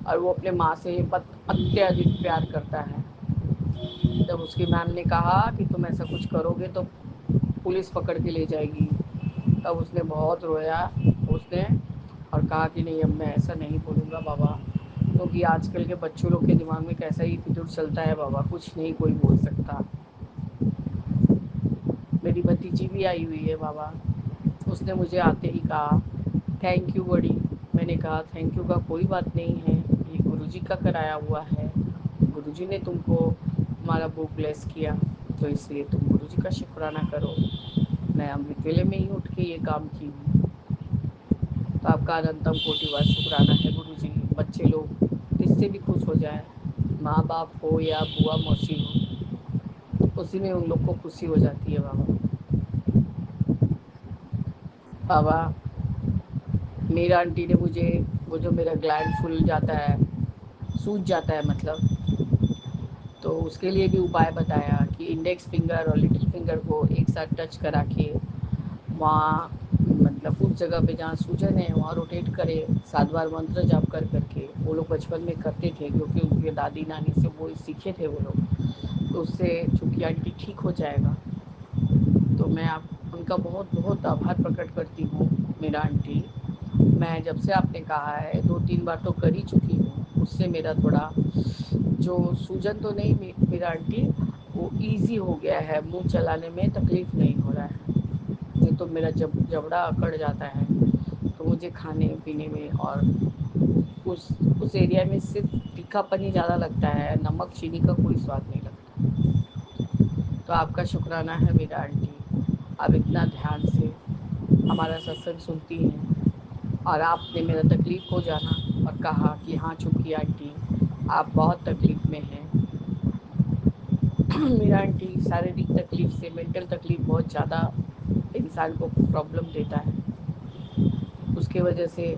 और वो अपने माँ से अत्यधिक प्यार करता है। जब उसकी मैम ने कहा कि तुम ऐसा कुछ करोगे तो पुलिस पकड़ के ले जाएगी, तब उसने बहुत रोया उसने, और कहा कि नहीं, अब मैं ऐसा नहीं बोलूँगा बाबा, क्योंकि आजकल के बच्चों लोग के दिमाग में कैसा ही फितूर चलता है बाबा, कुछ नहीं कोई बोल सकता। मेरी भतीजी भी आई हुई है बाबा, उसने मुझे आते ही कहा थैंक यू बड़ी। मैंने कहा थैंक यू का कोई बात नहीं है, ये गुरुजी का कराया हुआ है, गुरुजी ने तुमको हमारा बुक ब्लेस किया, तो इसलिए तुम गुरुजी का शुक्राना करो। मैं अमृत वेले में ही उठ के ये काम की हूँ। तो आपका अनंतम कोटिवार शुक्राना है गुरुजी। बच्चे लोग किससे भी खुश हो जाए, माँ बाप हो या बुआ मौसी हो, उसी में उन लोग को खुशी हो जाती है बाबा। बाबा मीरा आंटी ने मुझे, वो जो मेरा ग्लैंड फूल जाता है, सूज जाता है मतलब, तो उसके लिए भी उपाय बताया कि इंडेक्स फिंगर और लिटिल फिंगर को एक साथ टच करा के वहाँ, मतलब उस जगह पे जहाँ सूजन है वहाँ रोटेट करे 7 बार मंत्र जाप कर करके। वो लोग बचपन में करते थे क्योंकि उनके दादी नानी से वो सीखे थे वो लोग, तो उससे चूँकि आंटी ठीक हो जाएगा। तो मैं आप उनका बहुत बहुत आभार प्रकट करती हूँ मेरा आंटी। मैं जब से आपने कहा है 2-3 बार तो कर ही चुकी हूँ, उससे मेरा थोड़ा जो सूजन तो नहीं मेरा आंटी, वो इजी हो गया है, मुंह चलाने में तकलीफ नहीं हो रहा है। नहीं तो मेरा जब जबड़ा अकड़ जाता है तो मुझे खाने पीने में और उस एरिया में सिर्फ तीखापन ही ज़्यादा लगता है, नमक चीनी का कोई स्वाद नहीं लगता। तो आपका शुक्राना है मेरा आंटी, आप इतना ध्यान से हमारा सत्संग सुनती हैं, और आपने मेरा तकलीफ़ को जाना और कहा कि हाँ चुटकी आंटी आप बहुत तकलीफ़ में हैं। मेरा आंटी शारीरिक तकलीफ़ से मेंटल तकलीफ़ बहुत ज़्यादा इंसान को प्रॉब्लम देता है, उसके वजह से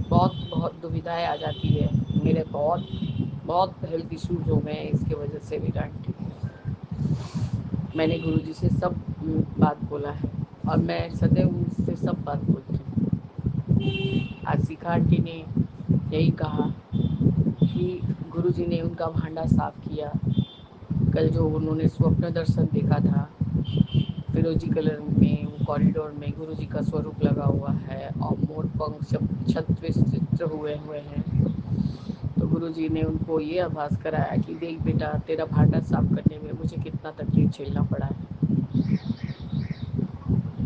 बहुत बहुत दुविधाएं आ जाती है। मेरे बहुत बहुत हेल्थ इश्यूज हो गए हैं इसके वजह से मेरा आंटी। मैंने गुरुजी से सब बात बोला है और मैं सदैव उनसे सब बात बोलती हूँ। आज शिखा आंटी ने यही कहा कि गुरुजी ने उनका भांडा साफ किया। कल जो उन्होंने स्वप्न दर्शन देखा था, फिरोजी कलर में वो कॉरिडोर में गुरुजी का स्वरूप लगा हुआ है और मोर पंख सब छत पे चित्र हुए हुए हैं। तो गुरुजी ने उनको ये आभास कराया कि देख बेटा, तेरा भांडा साफ करने में मुझे कितना तकलीफ झेलना पड़ा है।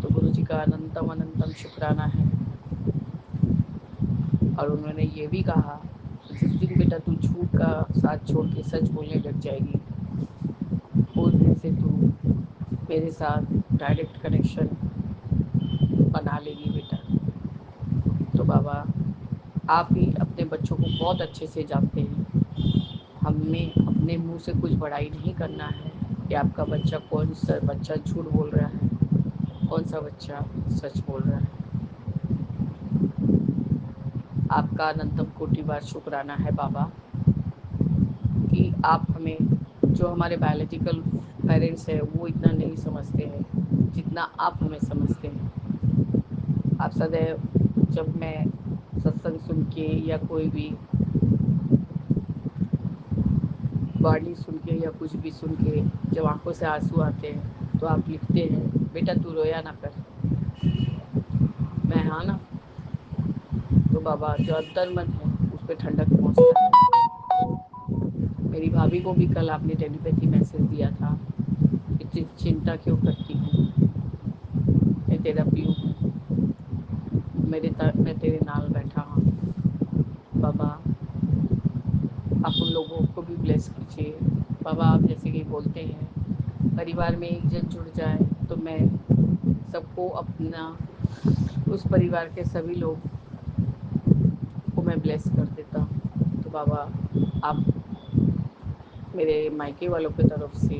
तो गुरुजी का अनंतम अनंतम शुक्राना है। और उन्होंने ये भी कहा, जिस दिन बेटा तू झूठ का साथ छोड़ के सच बोलने लग जाएगी, उस दिन से तू मेरे साथ डायरेक्ट कनेक्शन बना लेगी बेटा। तो बाबा, आप ही अपने बच्चों को बहुत अच्छे से जानते हैं। हमें अपने मुंह से कुछ बड़ाई नहीं करना है कि आपका बच्चा कौन सा बच्चा झूठ बोल रहा है, कौन सा बच्चा सच बोल रहा है। आपका अनंतम कोटि बार शुक्राना है बाबा कि आप हमें, जो हमारे बायोलॉजिकल पेरेंट्स हैं वो इतना नहीं समझते हैं जितना आप हमें समझते हैं। आप सदैव, जब मैं सत्संग सुन के या कोई भी वाणी सुन के या कुछ भी सुन के जब आंखों से आंसू आते हैं तो आप लिखते हैं, बेटा तू रोया ना कर, मैं हाँ ना। तो बाबा, जो अंतर मन है उस पर ठंडक पहुँचता है। मेरी भाभी को भी कल आपने टेलीपैथी मैसेज दिया था, इतनी चिंता क्यों करती हूँ, मैं तेरा पीयू हूँ, मैं तेरे नाल बैठा हूँ। बाबा, आप उन लोगों को भी ब्लेस कीजिए। बाबा, आप जैसे कि बोलते हैं, परिवार में एक जन जुड़ जाए तो मैं सबको अपना, उस परिवार के सभी लोग को मैं ब्लेस कर देता हूँ। तो बाबा, आप मेरे मायके वालों की तरफ से,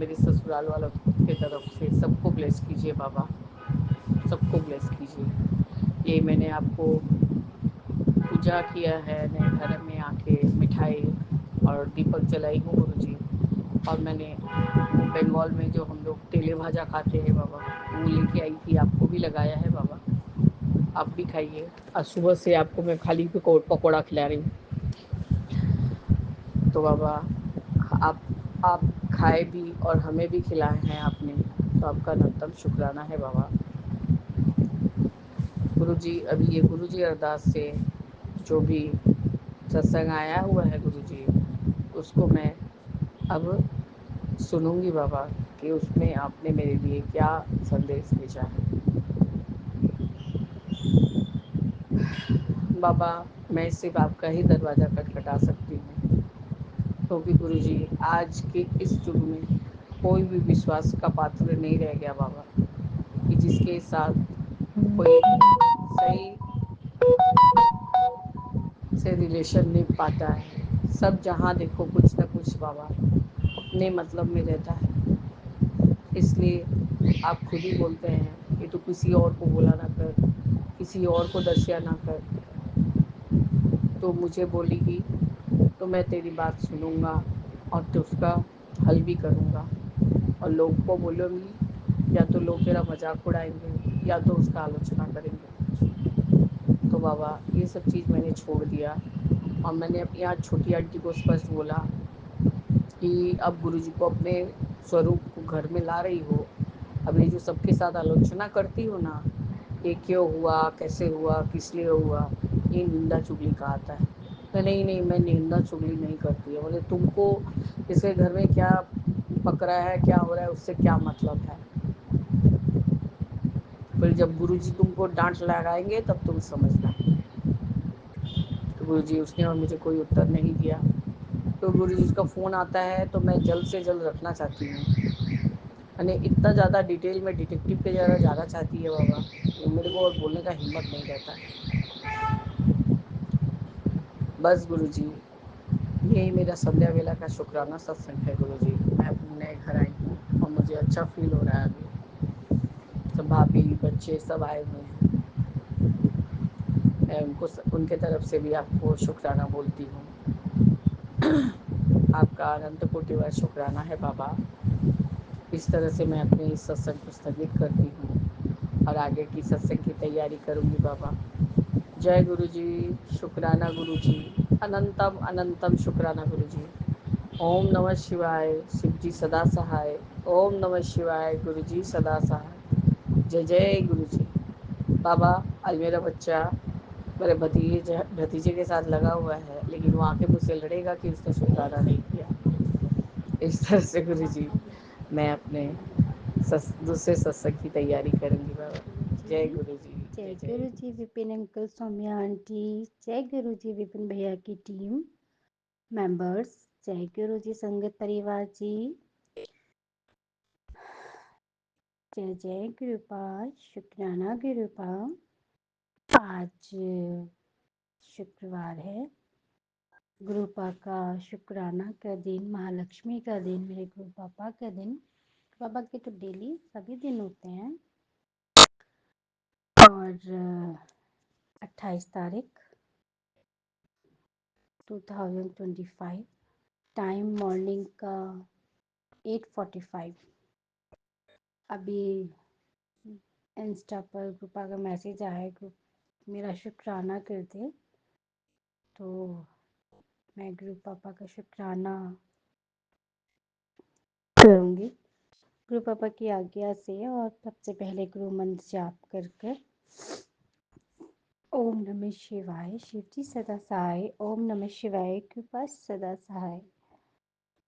मेरे ससुराल वालों की तरफ से सबको ब्लेस कीजिए बाबा, सबको ब्लेस कीजिए। ये मैंने आपको पूजा किया है, नए घर में आके मिठाई और दीपक जलाई हूँ गुरुजी। और मैंने बंगाल में जो हम लोग तेले भाजा खाते हैं बाबा, वो लेके आई थी, आपको भी लगाया है बाबा, आप भी खाइए। और सुबह से आपको मैं खाली पकौड़ा खिला रही हूँ। तो बाबा, आप खाए भी और हमें भी खिलाए हैं आपने, तो आपका अनंतम शुक्राना है बाबा। गुरुजी, अभी ये गुरुजी अरदास से जो भी सत्संग आया हुआ है गुरुजी, उसको मैं अब सुनूंगी बाबा कि उसमें आपने मेरे लिए क्या संदेश भेजा है। बाबा, मैं सिर्फ आपका ही दरवाज़ा खटखटा सकती हूँ, क्योंकि गुरुजी आज के इस युग में कोई भी विश्वास का पात्र नहीं रह गया बाबा, कि जिसके साथ कोई सही से रिलेशन नहीं पाता है। सब जहाँ देखो कुछ न कुछ बाबा अपने मतलब में रहता है। इसलिए आप खुद ही बोलते हैं कि तू किसी और को बोला ना कर, किसी और को दसिया ना कर। तो मुझे बोलेगी तो मैं तेरी बात सुनूंगा और तो उसका हल भी करूंगा। और लोगों को बोलूँगी, या तो लोग तेरा मजाक उड़ाएंगे या तो उसका आलोचना करेंगे। तो बाबा, ये सब चीज़ मैंने छोड़ दिया। और मैंने अपनी आज छोटी आंटी को स्पष्ट बोला कि अब गुरुजी को अपने स्वरूप को घर में ला रही हो, अब ये जो सबके साथ आलोचना करती हो ना, ये क्यों हुआ, कैसे हुआ, किस लिए हुआ, ये निंदा चुगली का आता है। नहीं नहीं, मैं निंदा चुगली नहीं करती है। बोले तुमको इसके घर में क्या पक रहा है, क्या हो रहा है, उससे क्या मतलब है। फिर जब गुरुजी तुमको डांट लगाएंगे तब तुम समझना। तो गुरुजी, उसने और मुझे कोई उत्तर नहीं दिया। तो गुरुजी का फ़ोन आता है तो मैं जल्द से जल्द रखना चाहती हूँ। मैंने इतना ज़्यादा डिटेल में डिटेक्टिव के ज़रा ज़्यादा चाहती है बाबा, मेरे को और बोलने का हिम्मत नहीं रहता है। बस गुरुजी, यही मेरा संध्या वेला का शुक्राना सत्संग है गुरुजी। मैं अपने नए घर आई हूँ और मुझे अच्छा फील हो रहा है अभी। सब भाभी बच्चे सब आए हुए हैं। मैं उनको उनके तरफ से भी आपको शुक्राना बोलती हूँ। आपका अनंत कोटिवार शुक्राना है बाबा। इस तरह से मैं अपने इस सत्संग को स्थगित करती हूँ और आगे की सत्संग की तैयारी करूँगी बाबा। जय गुरु जी, शुक्राना गुरु जी, अनंतम अनंतम शुक्राना गुरु जी। ओम नमः शिवाय, शिव जी सदा सहाय। ओम नमः शिवाय, गुरु जी सदा सहाय। जय जय गुरु जी। बाबा, आज मेरा बच्चा मेरे भतीजे के साथ लगा हुआ है, लेकिन वो आके मुझसे लड़ेगा कि उसने शुक्राना नहीं किया। इस तरह से गुरु जी मैं अपने दूसरे सत्संग की तैयारी करूँगी बाबा। जय गुरु जी।
जय गुरु जी विपिन अंकल, सौम्या आंटी। जय गुरु जी विपिन भैया की टीम मेंबर्स। जय गुरु जी संगत परिवार जी। जय जय गुरुपा, शुक्राना गुरुपा। आज शुक्रवार है, गुरुपा का शुक्राना का दिन, महालक्ष्मी का दिन, मेरे गुरु पापा का दिन। पापा के तो डेली सभी दिन होते हैं। और 28 तारीख 2025, टाइम मॉर्निंग का 8:45। अभी इंस्टा पर गुरुपा का मैसेज आया है, ग्रुप मेरा शुक्राना कर दे। तो मैं गुरु पापा का शुक्राना करूँगी गुरु पापा की आज्ञा से। और सबसे पहले गुरु मंत्र जाप कर कर ओम नमः शिवाय, शिव जी सदा सहाय। ओम नमः शिवाय, कृपा सदा सहाय।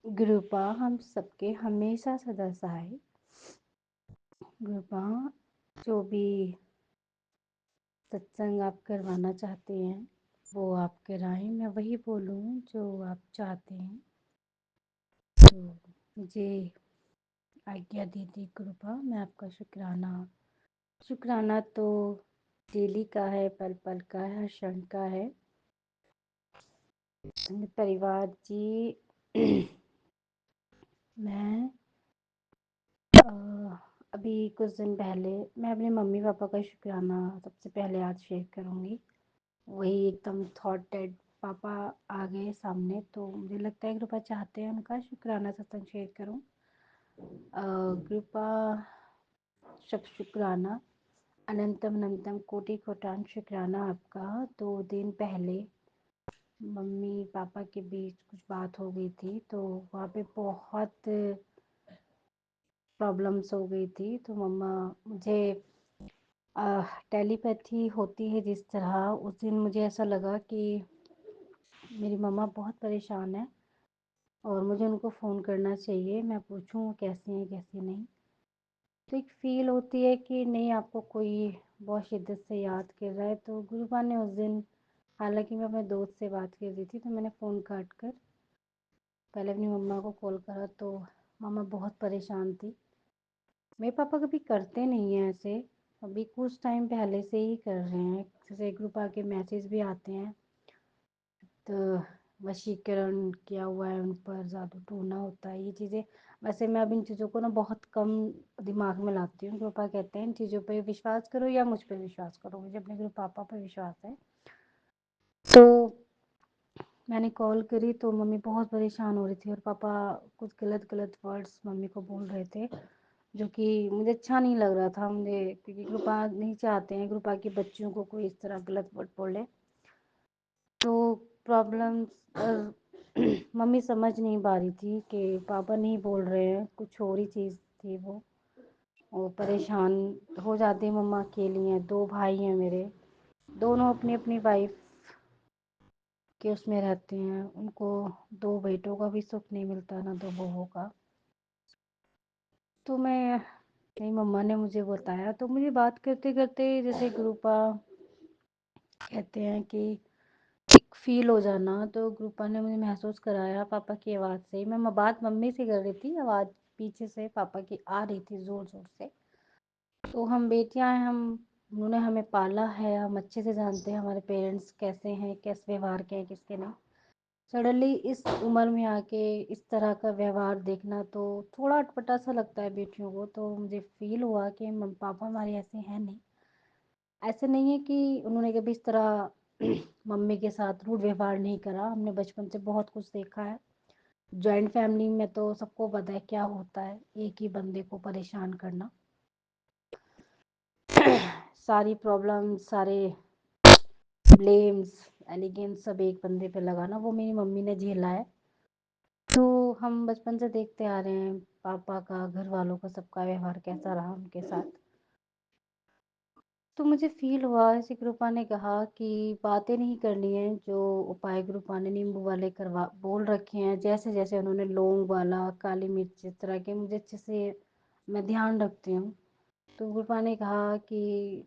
गुरुपा हम सबके हमेशा सदा सहाय। गुरुपा जो भी सत्संग आप करवाना चाहते हैं वो आप कराएं, मैं वही बोलूँ जो आप चाहते हैं। तो मुझे आज्ञा दीजिए गुरुपा, मैं आपका शुक्राना तो डेली का है, पल पल का है, हर क्षण का है। परिवार जी मैं अभी कुछ दिन पहले मैं अपने मम्मी पापा का शुक्राना सबसे पहले आज शेयर करूँगी। वही एकदम थॉट डेड पापा आ गए सामने, तो मुझे लगता है कृपा चाहते हैं उनका शुक्राना सत्संग शेयर करूँ। कृपा शब शुक्राना, अनंतम अनंतम कोटि कोटान शुक्राना आपका। 2 दिन पहले मम्मी पापा के बीच कुछ बात हो गई थी, तो वहाँ पे बहुत प्रॉब्लम्स हो गई थी। तो मम्मा मुझे टेलीपैथी होती है जिस तरह, उस दिन मुझे ऐसा लगा कि मेरी मम्मा बहुत परेशान है और मुझे उनको फ़ोन करना चाहिए, मैं पूछूं वो कैसी हैं कैसी नहीं। तो एक फ़ील होती है कि नहीं, आपको कोई बहुत शिद्दत से याद कर रहा है। तो गुरुपा ने उस दिन, हालांकि मैं अपने दोस्त से बात कर रही थी, तो मैंने फ़ोन काट कर पहले अपनी मम्मा को कॉल करा। तो मम्मा बहुत परेशान थी। मेरे पापा कभी करते नहीं हैं ऐसे, अभी कुछ टाइम पहले से ही कर रहे हैं। जैसे ग्रुप आके मैसेज भी आते हैं, तो वशीकरण किया हुआ है उन पर, जादू टोना होता है, ये चीज़ें। वैसे मैं अब इन चीज़ों को ना बहुत कम दिमाग में लाती हूँ। पापा कहते हैं इन चीज़ों पे विश्वास करो या मुझ पर विश्वास करो, मुझे अपने गुरु पापा पर विश्वास है। तो मैंने कॉल करी तो मम्मी बहुत परेशान हो रही थी और पापा कुछ गलत गलत वर्ड्स मम्मी को बोल रहे थे, जो कि मुझे अच्छा नहीं लग रहा था मुझे, क्योंकि कृपा नहीं चाहते हैं कृपा के बच्चों को कोई इस तरह गलत वर्ड बोले। तो प्रॉब्लम्स मम्मी समझ नहीं पा रही थी कि पापा नहीं बोल रहे हैं, कुछ और ही चीज़ थी वो परेशान हो जाती। मम्मा अकेली हैं, 2 भाई हैं मेरे, दोनों अपनी अपनी वाइफ के उसमें रहते हैं। उनको 2 बेटों का भी सुख नहीं मिलता, ना 2 बहुओं का। तो मेरी मम्मा ने मुझे बताया, तो मुझे बात करते करते जैसे गुरुपा कहते हैं कि एक फ़ील हो जाना, तो गुरुपा ने मुझे महसूस कराया पापा की आवाज़ से। मैं बात मम्मी से कर रही थी, आवाज़ पीछे से पापा की आ रही थी ज़ोर ज़ोर से। तो हम बेटियां हैं, उन्होंने हमें पाला है, हम अच्छे से जानते हैं हमारे पेरेंट्स कैसे हैं, कैसे व्यवहार के हैं, किसके नहीं। सडनली इस उम्र में आके इस तरह का व्यवहार देखना तो थोड़ा अटपटा सा लगता है बेटियों को। तो मुझे फ़ील हुआ कि पापा हमारे ऐसे हैं नहीं। ऐसे नहीं है कि उन्होंने कभी इस तरह मम्मी के साथ रूड व्यवहार नहीं करा, हमने बचपन से बहुत कुछ देखा है। जॉइंट फैमिली में तो सबको पता है क्या होता है, एक ही बंदे को परेशान करना। सारी प्रॉब्लम, सारे ब्लेम्स, एलिगेंस सब एक बंदे पे लगाना, वो मेरी मम्मी ने झेला है। तो हम बचपन से देखते आ रहे हैं पापा का, घर वालों का, सबका व्यवहार कैसा रहा उनके साथ। तो मुझे फ़ील हुआ ऐसे कृपा ने कहा कि बातें नहीं करनी है जो उपाय कृपा ने नींबू वाले करवा बोल रखे हैं, जैसे-जैसे उन्होंने लौंग वाला, काली मिर्च इस तरह के मुझे अच्छे से मैं ध्यान रखती हूँ। तो कृपा ने कहा कि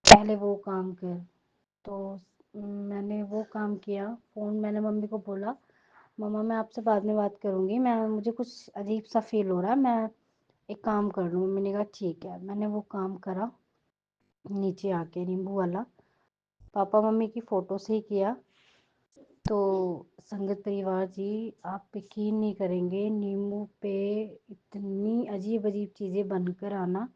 पहले वो काम कर। तो मैंने वो काम किया, फ़ोन मैंने मम्मी को बोला, मम्मा मैं आपसे बाद में बात करूँगी, मैं मुझे कुछ अजीब-सा फ़ील हो रहा है, मैं एक काम कर लूँ। मम्मी ने कहा ठीक है, मैंने वो काम करा नीचे आके नींबू वाला, पापा मम्मी की फ़ोटो से ही किया। तो संगत परिवार जी आप यकीन नहीं करेंगे नींबू पे इतनी अजीब-अजीब चीज़ें बनकर आना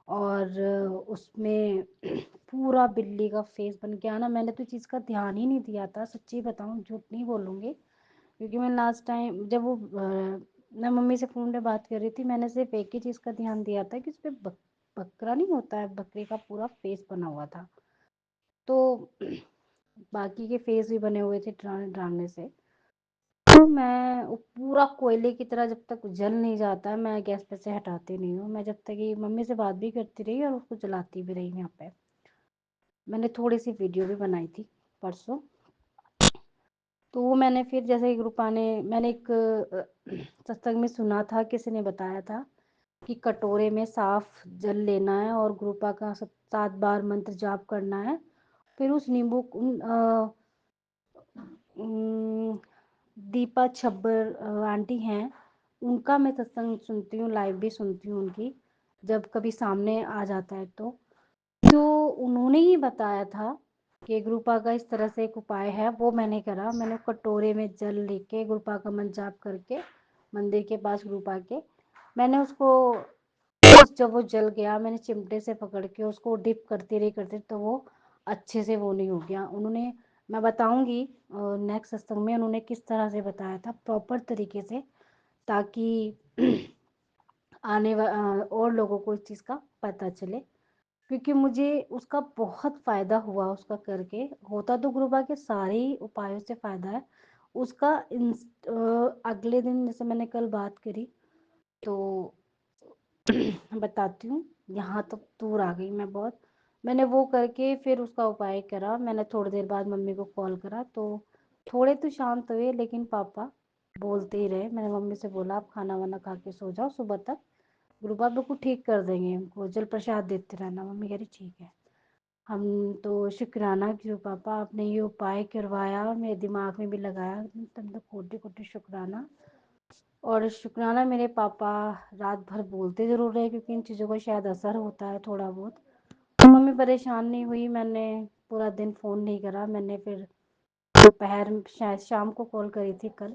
और उसमें पूरा बिल्ली का फेस बन के आना। मैंने तो इस चीज़ का ध्यान ही नहीं दिया था, सच्ची बताऊँ झूठ नहीं बोलूँगी। क्योंकि मैं लास्ट टाइम जब वो मैं मम्मी से फ़ोन पे बात कर रही थी, मैंने सिर्फ़ एक ही चीज़ का ध्यान दिया था कि उसपे बकरा नहीं होता है, बकरे का पूरा फेस बना हुआ था। तो बाकी के फेस भी बने हुए थे डराने से। तो मैं वो पूरा कोयले की तरह जब तक जल नहीं जाता है, मैं गैस पे से हटाती नहीं हूँ। मैं जब तक कि मम्मी से बात भी करती रही और उसको जलाती भी रही यहाँ पे। मैंने थोड़ी-सी वीडियो भी बनाई थी परसों। तो वो मैंने फिर जैसे एक रूपा ने मैंने एक सत्संग में सुना था, किसी ने बताया था कि कटोरे में साफ जल लेना है और गुरुपा का 7 बार मंत्र जाप करना है। फिर उस नींबू दीपा छब्बर आंटी हैं, उनका मैं सत्संग सुनती हूँ, लाइव भी सुनती हूँ उनकी, जब कभी सामने आ जाता है तो। तो उन्होंने ही बताया था कि गुरुपा का इस तरह से एक उपाय है, वो मैंने करा। मैंने कटोरे में जल लेके गुरुपा का मंत्र जाप करके मंदिर के पास गुरुपा के मैंने उसको जब वो जल गया मैंने चिमटे से पकड़ के उसको डिप करती रही तो वो अच्छे से वो नहीं हो गया। उन्होंने मैं बताऊंगी नेक्स्ट सत्संग में उन्होंने किस तरह से बताया था प्रॉपर तरीके से, ताकि और लोगों को इस चीज़ का पता चले। क्योंकि मुझे उसका बहुत फ़ायदा हुआ उसका करके। होता तो गुरुबा के सारे ही उपायों से फ़ायदा है। उसका अगले दिन जैसे मैंने कल बात करी तो बताती हूँ, यहाँ तक दूर आ गई मैं बहुत। मैंने वो करके फिर उसका उपाय करा। मैंने थोड़ी देर बाद मम्मी को कॉल करा तो थोड़े तो शांत हुए, लेकिन पापा बोलते ही रहे। मैंने मम्मी से बोला आप खाना वाना खा के सो जाओ, सुबह तक गुरु बाबा बिल्कुल ठीक कर देंगे, हमको जल प्रसाद देते रहना। मम्मी कह रही ठीक है। हम तो शुक्राना कि पापा आपने ये उपाय करवाया, मेरे दिमाग में भी लगाया, तुम तो कोटि कोटि शुक्राना। और शुक्राना मेरे पापा रात भर बोलते ज़रूर रहे, क्योंकि इन चीज़ों का शायद असर होता है थोड़ा बहुत। तो मम्मी परेशान नहीं हुई। मैंने पूरा दिन फ़ोन नहीं करा। मैंने फिर दोपहर शायद शाम को कॉल करी थी कल।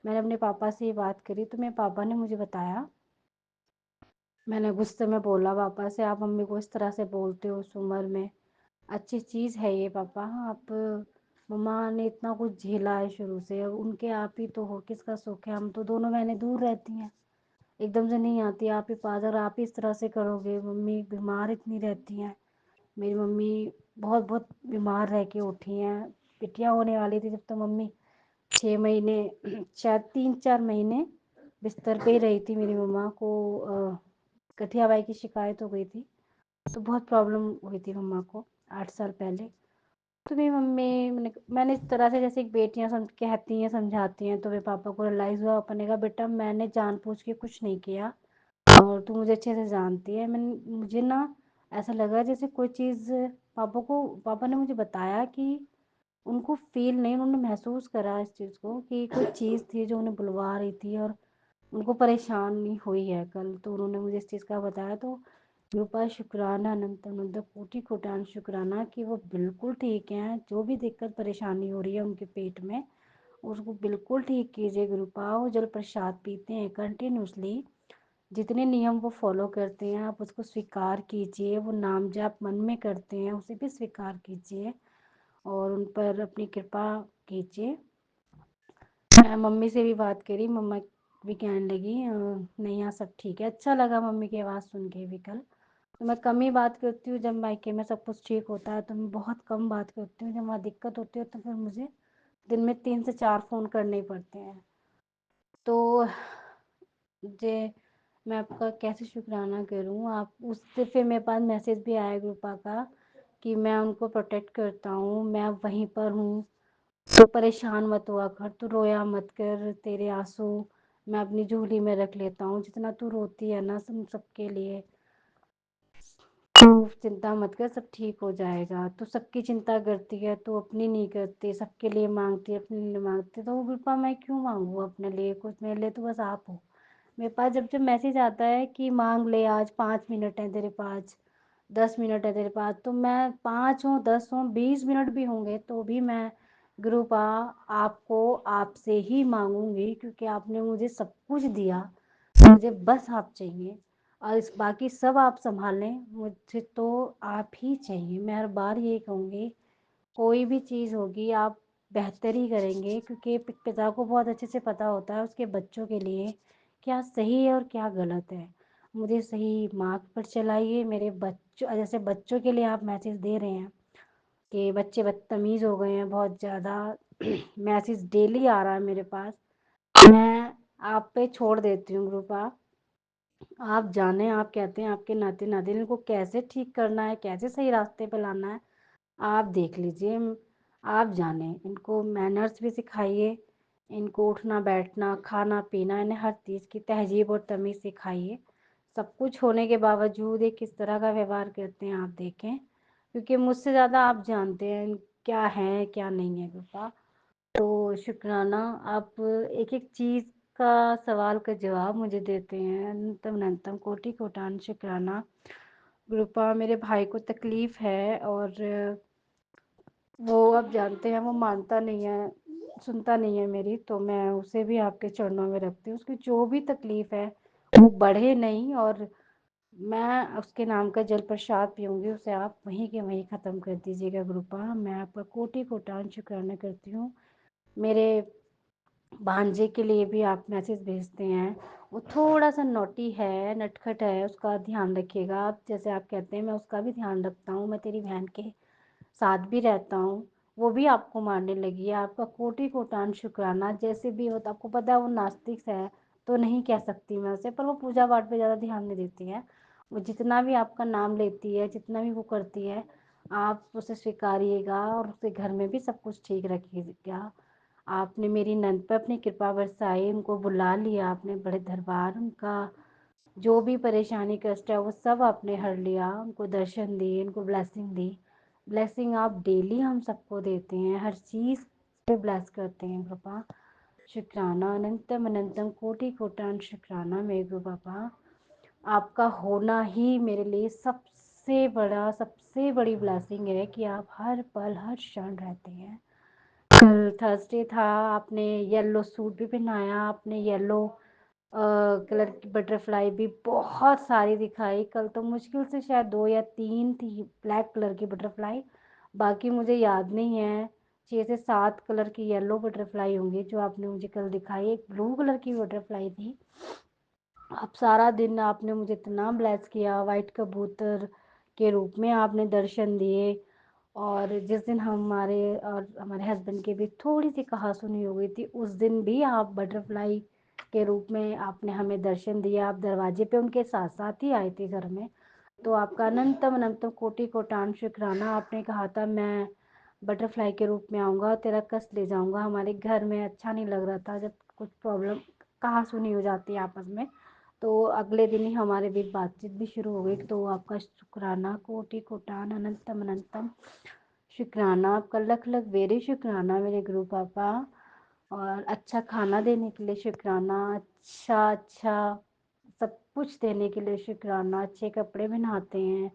मैंने अपने पापा से ये बात करी तो मेरे पापा ने मुझे बताया, मैंने गुस्से में बोला पापा से आप मम्मी को इस तरह से बोलते हो उस उम्र में, अच्छी चीज़ है ये पापा, आप मम्मा ने इतना कुछ झेला है शुरू से, अब उनके आप ही तो हो, किसका सुख है, हम तो दोनों बहनें दूर रहती हैं, एकदम से नहीं आती, आप ही पास, अगर आप ही इस तरह से करोगे, मम्मी बीमार इतनी रहती हैं। मेरी मम्मी बहुत बहुत बीमार रह के उठी हैं। बिटिया होने वाली थी जब तो मम्मी 6 महीने शायद 3-4 महीने बिस्तर पे ही रही थी। मेरी मम्मा को गठिया की शिकायत हो गई थी, तो बहुत प्रॉब्लम हुई थी मम्मा को 8 साल पहले। तो मेरी मम्मी मैंने इस तरह से जैसे एक बेटियां कहती हैं समझाती हैं, तो मेरे पापा को रियलाइज़ हुआ। पापा ने कहा बेटा मैंने जानबूझ के कुछ नहीं किया और तू मुझे अच्छे से जानती है। मुझे ना ऐसा लगा जैसे कोई चीज़ पापा ने मुझे बताया कि उनको फ़ील नहीं, उन्होंने महसूस करा इस चीज़ को कि कोई चीज़ थी जो उन्हें बुलवा रही थी और उनको परेशानी हुई है कल। तो उन्होंने मुझे इस चीज़ का बताया। तो कृपा शुक्राना अनंत अनंत कोटि कोटान शुक्राना कि वो बिल्कुल ठीक हैं। जो भी दिक्कत परेशानी हो रही है उनके पेट में, उसको बिल्कुल ठीक कीजिए गुरुपा। वो जल प्रसाद पीते हैं कंटिन्यूसली, जितने नियम वो फॉलो करते हैं आप उसको स्वीकार कीजिए। वो नाम जाप मन में करते हैं उसे भी स्वीकार कीजिए और उन पर अपनी कृपा कीजिए। मैं मम्मी से भी बात करी, मम्मा भी कहने लगी नहीं यहाँ सब ठीक है। अच्छा लगा मम्मी की आवाज़ सुन के भी कल। तो मैं कम ही बात करती हूँ, जब मायके में सब कुछ ठीक होता है तो मैं बहुत कम बात करती हूँ। जब वहाँ दिक्कत होती है तो फिर मुझे दिन में 3 से 4 फ़ोन करने ही पड़ते हैं। तो जे मैं आपका कैसे शुक्राना करूँ। आप उससे फिर मेरे पास मैसेज भी आया ग्रुपा का कि मैं उनको प्रोटेक्ट करता हूँ, मैं वहीं पर हूँ, तो परेशान मत हुआ कर, तू रोया मत कर, तेरे आंसू मैं अपनी झोली में रख लेता हूँ, जितना तू रोती है ना सबके लिए, तू चिंता मत कर, सब ठीक हो जाएगा। तू सबकी चिंता करती है, तू अपनी नहीं करती, सबके लिए मांगती है, अपने लिए मांगती है। तो कृपा मैं क्यों मांगू अपने लिए कुछ, मेरे लिए तो बस आप हो। मेरे पास जब जब मैसेज आता है कि मांग ले, आज 5 मिनट है तेरे पास, 10 मिनट है तेरे पास, तो मैं 5 हो, 10 हो, 20 मिनट भी होंगे तो भी मैं गुरुपा आपको आपसे ही मांगूंगी, क्योंकि आपने मुझे सब कुछ दिया, मुझे बस आप चाहिए, और इस बाकी सब आप संभाल लें, मुझे तो आप ही चाहिए। मैं हर बार यही कहूँगी, कोई भी चीज़ होगी आप बेहतर ही करेंगे, क्योंकि पिता को बहुत अच्छे से पता होता है उसके बच्चों के लिए क्या सही है और क्या गलत है। मुझे सही मार्ग पर चलाइए। मेरे बच्चों, जैसे बच्चों के लिए आप मैसेज दे रहे हैं कि बच्चे बदतमीज़ हो गए हैं बहुत ज़्यादा, मैसेज डेली आ रहा है मेरे पास, मैं आप पे छोड़ देती हूँ कृपा, आप जाने, आप कहते हैं आपके नाते नाते इनको कैसे ठीक करना है, कैसे सही रास्ते पे लाना है, आप देख लीजिए, आप जाने, इनको मैनर्स भी सिखाइए, इनको उठना बैठना खाना पीना, इन्हें हर चीज़ की तहजीब और तमीज़ सिखाइए। सब कुछ होने के बावजूद ये किस तरह का व्यवहार करते हैं आप देखें, क्योंकि मुझसे ज़्यादा आप जानते हैं क्या है क्या नहीं है कृपा। तो शुक्राना, आप एक एक चीज़ का सवाल का जवाब मुझे देते हैं, अनंतम अनंतम कोटि कोटान शुक्राना। कृपा मेरे भाई को तकलीफ़ है और वो आप जानते हैं वो मानता नहीं है, सुनता नहीं है मेरी, तो मैं उसे भी आपके चरणों में रखती हूँ। उसकी जो भी तकलीफ़ है वो बढ़े नहीं, और मैं उसके नाम का जल प्रसाद पीऊँगी, उसे आप वहीं के वहीं ख़त्म कर दीजिएगा कृपा। मैं आपका कोटि कोटान शुक्राना करती हूँ। मेरे भांजे के लिए भी आप मैसेज भेजते हैं, वो थोड़ा सा नॉटी है, नटखट है, उसका ध्यान रखिएगा आप, जैसे आप कहते हैं मैं उसका भी ध्यान रखता हूँ, मैं तेरी बहन के साथ भी रहता हूँ, वो भी आपको मारने लगी है। आपका कोटि कोटान शुक्राना, जैसे भी हो, तो आपको पता है वो नास्तिक है तो नहीं कह सकती मैं उसे, पर वो पूजा पाठ पे ज़्यादा ध्यान नहीं देती है, वो जितना भी आपका नाम लेती है, जितना भी वो करती है, आप उसे स्वीकारिएगा और उसके घर में भी सब कुछ ठीक रखिएगा। आपने मेरी नंद पर अपनी कृपा बरसाई, उनको बुला लिया आपने बड़े दरबार, उनका जो भी परेशानी कष्ट है वो सब आपने हर लिया, उनको दर्शन दिए, उनको ब्लेसिंग दी। ब्लेसिंग आप डेली हम सबको देते हैं, हर चीज़ पे ब्लेस करते हैं कृपा। शुक्राना, अनंतम अनंतम कोटि कोटान शुक्राना मेरे गुरु पापा। आपका होना ही मेरे लिए सबसे बड़ा, सबसे बड़ी ब्लेसिंग है कि आप हर पल हर क्षण रहते हैं। कल थर्सडे था, आपने येलो सूट भी पहनाया, आपने येलो कलर की बटरफ्लाई भी बहुत सारी दिखाई। कल तो मुश्किल से शायद 2 या 3 थी ब्लैक कलर की बटरफ्लाई, बाकी मुझे याद नहीं है, 6 से 7 कलर की येलो बटरफ्लाई होंगी जो आपने मुझे कल दिखाई। एक ब्लू कलर की बटरफ्लाई थी। आप सारा दिन आपने मुझे इतना ब्लेस किया, वाइट कबूतर के रूप में आपने दर्शन दिए। और जिस दिन हमारे और हमारे हस्बैंड की भी थोड़ी सी कहा-सुनी हो गई थी, उस दिन भी आप बटरफ्लाई के रूप में आपने हमें दर्शन दिया। आप दरवाजे पे उनके साथ-साथ ही आए थे घर में। तो आपका अनंतम अनंतम कोटि कोटान शुक्राना। आपने कहा था मैं बटरफ्लाई के रूप में आऊँगा, तेरा कष्ट ले जाऊँगा। हमारे घर में अच्छा नहीं लग रहा था जब कुछ प्रॉब्लम कहा-सुनी हो जाती है आपस में, तो अगले दिन ही हमारे बीच बातचीत भी शुरू हो गई। तो आपका शुक्राना कोटि कोटान अनंतम अनंतम शुक्राना, आपका लख लख बेरे शुक्राना मेरे गुरु पापा। और अच्छा खाना देने के लिए शुक्राना, अच्छा अच्छा सब कुछ देने के लिए शुक्राना, अच्छे कपड़े पहनाते हैं,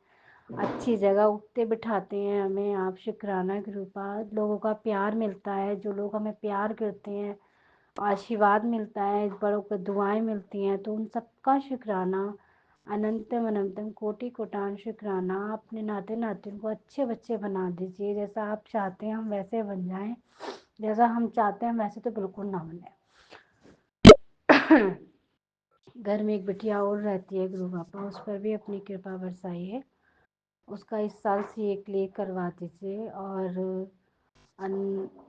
अच्छी जगह उठते बिठाते हैं हमें आप, शुक्राना गुरु पापा। लोगों का प्यार मिलता है, जो लोग हमें प्यार करते हैं, आशीर्वाद मिलता है, बड़ों को दुआएं मिलती हैं, तो उन सबका शुक्राना। अनंतम अनंतम कोटि कोटान शुक्राना। अपने नाते नातिन को अच्छे बच्चे बना दीजिए, जैसा आप चाहते हैं हम वैसे बन जाएं, जैसा हम चाहते हैं वैसे तो बिल्कुल ना बने। घर में एक बिटिया और रहती है गुरु पापा, उस पर भी अपनी कृपा बरसाइए, उसका इस साल सीए क्लियर करवा दीजिए।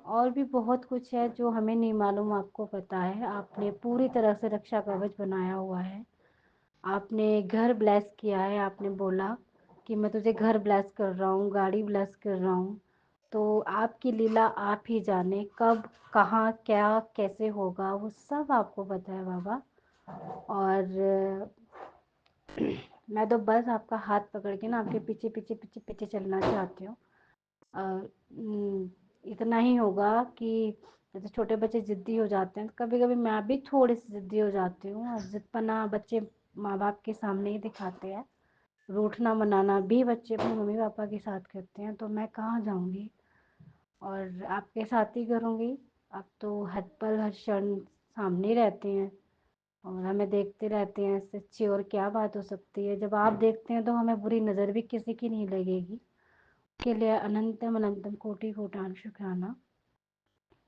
और भी बहुत कुछ है जो हमें नहीं मालूम, आपको पता है। आपने पूरी तरह से रक्षा कवच बनाया हुआ है, आपने घर ब्लेस किया है। आपने बोला कि मैं तुझे घर ब्लेस कर रहा हूँ, गाड़ी ब्लेस कर रहा हूँ। तो आपकी लीला आप ही जाने, कब कहाँ क्या कैसे होगा वो सब आपको पता है बाबा। और मैं तो बस आपका हाथ पकड़ के ना आपके पीछे पीछे पीछे पीछे चलना चाहती हूँ। इतना ही होगा कि जैसे छोटे बच्चे ज़िद्दी हो जाते हैं, कभी कभी मैं भी थोड़ी सी ज़िद्दी हो जाती हूँ, और ज़िद्दपना बच्चे माँ बाप के सामने ही दिखाते हैं। रूठना मनाना भी बच्चे अपने मम्मी पापा के साथ करते हैं, तो मैं कहाँ जाऊँगी और आपके साथ ही करूँगी। आप तो हर पल हर क्षण सामने ही रहते हैं और हमें देखते रहते हैं, इससे अच्छी और क्या बात हो सकती है। जब आप देखते हैं तो हमें बुरी नज़र भी किसी की नहीं लगेगी। के लिए अनंतम अनंतम कोटि कोटान शुक्राना।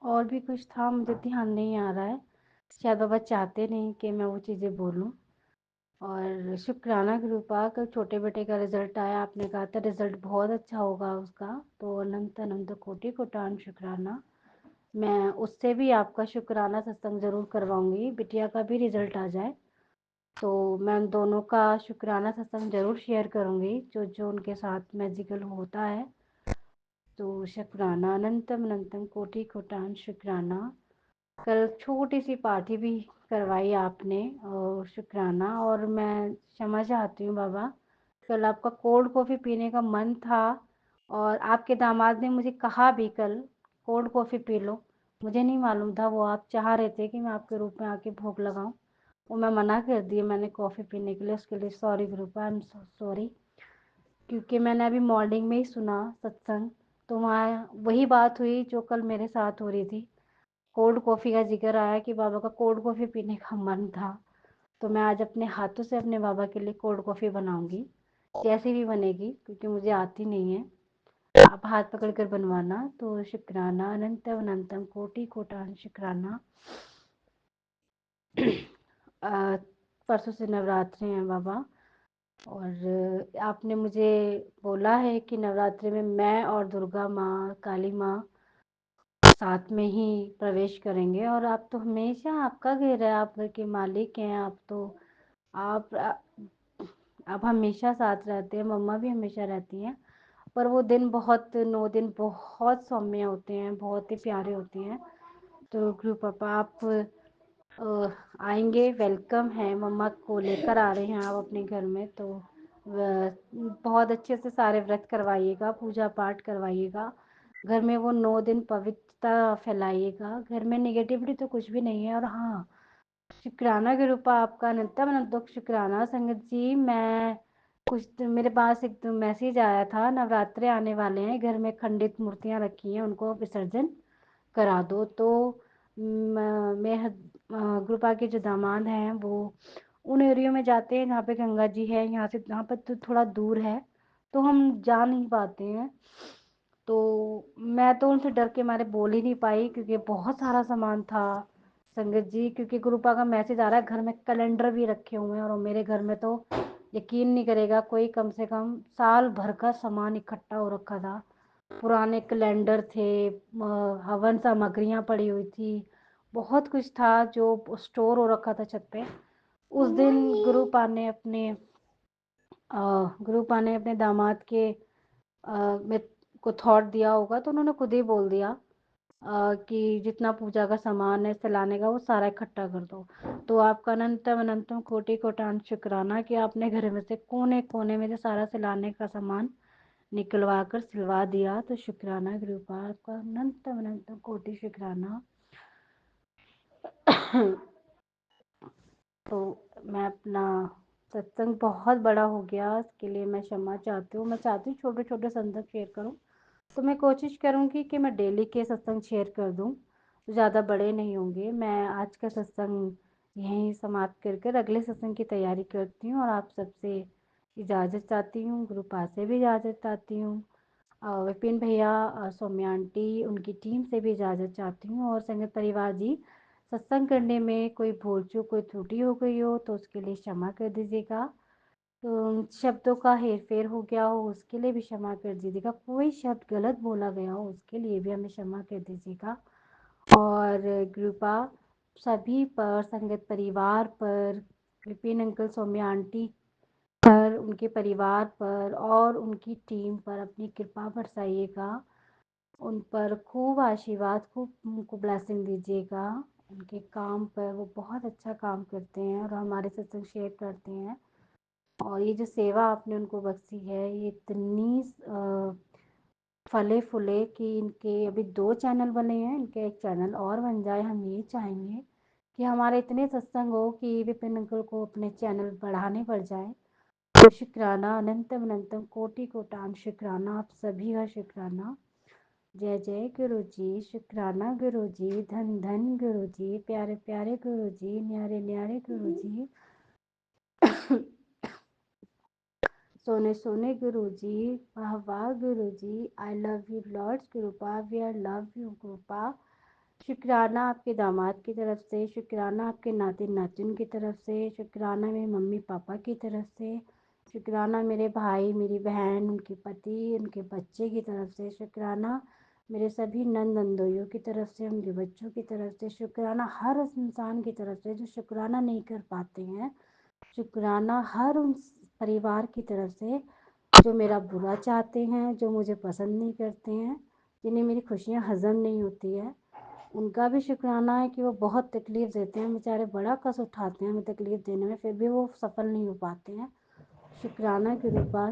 और भी कुछ था, मुझे ध्यान नहीं आ रहा है, शायद बाबा चाहते नहीं कि मैं वो चीज़ें बोलूं। और शुक्राना कृपा, कल छोटे बेटे का रिजल्ट आया, आपने कहा था रिजल्ट बहुत अच्छा होगा उसका, तो अनंत अनंत कोटि कोटान शुक्राना। मैं उससे भी आपका शुक्राना सत्संग ज़रूर करवाऊंगी, बिटिया का भी रिजल्ट आ जाए तो मैं उन दोनों का शुक्राना सत्संग ज़रूर शेयर करूंगी, जो जो उनके साथ मैजिकल होता है। तो शुक्राना अनंतम अनंतम कोटि कोटान शुक्राना। कल छोटी सी पार्टी भी करवाई आपने, और शुक्राना। और मैं क्षमा चाहती हूँ बाबा, कल आपका कोल्ड कॉफ़ी पीने का मन था और आपके दामाद ने मुझे कहा भी कल कोल्ड कॉफ़ी पी लो, मुझे नहीं मालूम था वो आप चाह रहे थे कि मैं आपके रूप में आके भोग लगाऊं, वो मैं मना कर दी मैंने कॉफ़ी पीने के लिए। उसके लिए sorry group, I am sorry. क्योंकि मैंने अभी मॉर्निंग में ही सुना सत्संग, तो वहाँ वही बात हुई जो कल मेरे साथ हो रही थी। कोल्ड कॉफ़ी का जिक्र आया कि बाबा का कोल्ड कॉफ़ी पीने का मन था, तो मैं आज अपने हाथों से अपने बाबा के लिए कोल्ड कॉफ़ी बनाऊंगी, जैसी भी बनेगी, क्योंकि मुझे आती नहीं है। आप हाथ पकड़ कर बनवाना। तो शुक्राना अनंतम अनंतम कोटि कोटान शुक्राना। परसों से नवरात्रि हैं बाबा, और आपने मुझे बोला है कि नवरात्रि में मैं और दुर्गा माँ काली माँ साथ में ही प्रवेश करेंगे, और आप तो हमेशा आपका घर है, आप घर के मालिक हैं, आप तो आप हमेशा साथ रहते हैं, मम्मा भी हमेशा रहती हैं। पर वो दिन बहुत 9 दिन बहुत सौम्य होते हैं, बहुत ही प्यारे होते हैं। तो गुरु पापा आप आएंगे, वेलकम है, मम्मा को लेकर आ रहे हैं आप अपने घर में, तो बहुत अच्छे से सारे व्रत करवाइएगा, पूजा पाठ करवाइएगा, घर में वो 9 दिन पवित्रता फैलाइएगा। घर में नेगेटिविटी तो कुछ भी नहीं है। और हाँ, शुक्राना के रूपा आपका अनंतम अनंत शुक्राना। संगत जी, मैं मेरे पास एक मैसेज आया था, नवरात्रे आने वाले हैं, घर में खंडित मूर्तियां रखी हैं, उनको विसर्जन करा दो। तो मैं गुरुपा के जो दामाद हैं वो उन एरियो में जाते हैं जहाँ पे गंगा जी है, यहाँ से जहाँ पर तो थोड़ा दूर है, तो हम जा नहीं पाते हैं। तो मैं तो उनसे डर के मारे बोल ही नहीं पाई, क्योंकि बहुत सारा सामान था संगत जी। क्योंकि गुरुपा का मैसेज आ रहा है, घर में कैलेंडर भी रखे हुए हैं, और मेरे घर में तो यकीन नहीं करेगा कोई, कम से कम साल भर का सामान इकट्ठा हो रखा था। पुराने कैलेंडर थे, हवन सामग्रियाँ पड़ी हुई थी, बहुत कुछ था जो स्टोर हो रखा था छत पे। उस दिन गुरु पा ने अपने दामाद के में को थॉट दिया होगा, तो उन्होंने खुद ही बोल दिया कि जितना पूजा का सामान है सिलाने का वो सारा इकट्ठा कर दो। तो आपका अनंतम अनंतम कोटि कोटान शुक्राना कि आपने घर में से कोने कोने में से सारा सिलाने का सामान निकलवा कर सिलवा दिया। तो शुक्राना कृपा आपका अनंतम अनंतम कोटि शुक्राना। तो मैं अपना सत्संग बहुत बड़ा हो गया, इसके लिए मैं क्षमा चाहती हूँ। मैं चाहती हूँ छोटे छोटे संदर्भ शेयर करूँ, तो मैं कोशिश करूँगी कि मैं डेली के सत्संग शेयर कर दूँ, ज़्यादा बड़े नहीं होंगे। मैं आज का सत्संग यहीं समाप्त कर कर अगले सत्संग की तैयारी करती हूँ, और आप सबसे इजाज़त चाहती हूँ, गुरु पास से भी इजाज़त चाहती हूँ, विपिन भैया, सौम्या आंटी, उनकी टीम से भी इजाज़त चाहती हूँ। और संगत परिवार जी, सत्संग करने में कोई भूल चूक कोई त्रुटि हो गई हो तो उसके लिए क्षमा कर दीजिएगा। तो शब्दों का हेर फेर हो गया हो उसके लिए भी क्षमा कर दीजिएगा, कोई शब्द गलत बोला गया हो उसके लिए भी हमें क्षमा कर दीजिएगा। और कृपा सभी पर, संगत परिवार पर, विपिन अंकल, सौम्या आंटी पर, उनके परिवार पर और उनकी टीम पर अपनी कृपा बरसाइएगा। उन पर खूब आशीर्वाद, खूब उनको ब्लेसिंग दीजिएगा। उनके काम पर, वो बहुत अच्छा काम करते हैं और हमारे सत्संग शेयर करते हैं। और ये जो सेवा आपने उनको बख्शी है, ये इतनी फले फूले कि इनके अभी 2 चैनल बने हैं, इनके 1 चैनल और बन जाए। हम ये चाहेंगे कि हमारे इतने सत्संग हो कि विपिन अंकल को अपने चैनल बढ़ाने पड़ जाए। तो शुक्राना, अनंतम अनंतम कोटि कोटान शुक्राना, आप सभी का शुक्राना। जय जय गुरु जी, शुक्राना गुरु जी, धन धन गुरु जी, प्यारे प्यारे गुरु जी, न्यारे न्यारे गुरु जी, सोने सोने गुरु जी, वाह वाह गुरु जी, आई लव यू लॉर्ड्स कृपा, वी आर लव यू कृपा। शुक्राना आपके दामाद की तरफ से, शुक्राना आपके नातिन नातिन की तरफ से, शुक्राना मेरे मम्मी पापा की तरफ से, शुक्राना मेरे भाई मेरी बहन, उनके पति, उनके बच्चे की तरफ से, शुक्राना मेरे सभी नंद नंदोइयों की तरफ से, उनके बच्चों की तरफ से, शुक्राना हर उस इंसान की तरफ से जो शुक्राना नहीं कर पाते हैं, शुक्राना हर उन परिवार की तरफ से जो मेरा बुरा चाहते हैं, जो मुझे पसंद नहीं करते हैं, जिन्हें मेरी खुशियाँ हज़म नहीं होती है। उनका भी शुक्राना है कि वो बहुत तकलीफ़ देते हैं, बेचारे बड़ा कष्ट उठाते हैं हमें तकलीफ़ देने में, फिर भी वो सफल नहीं हो पाते हैं। शुक्राना गुरुपाद।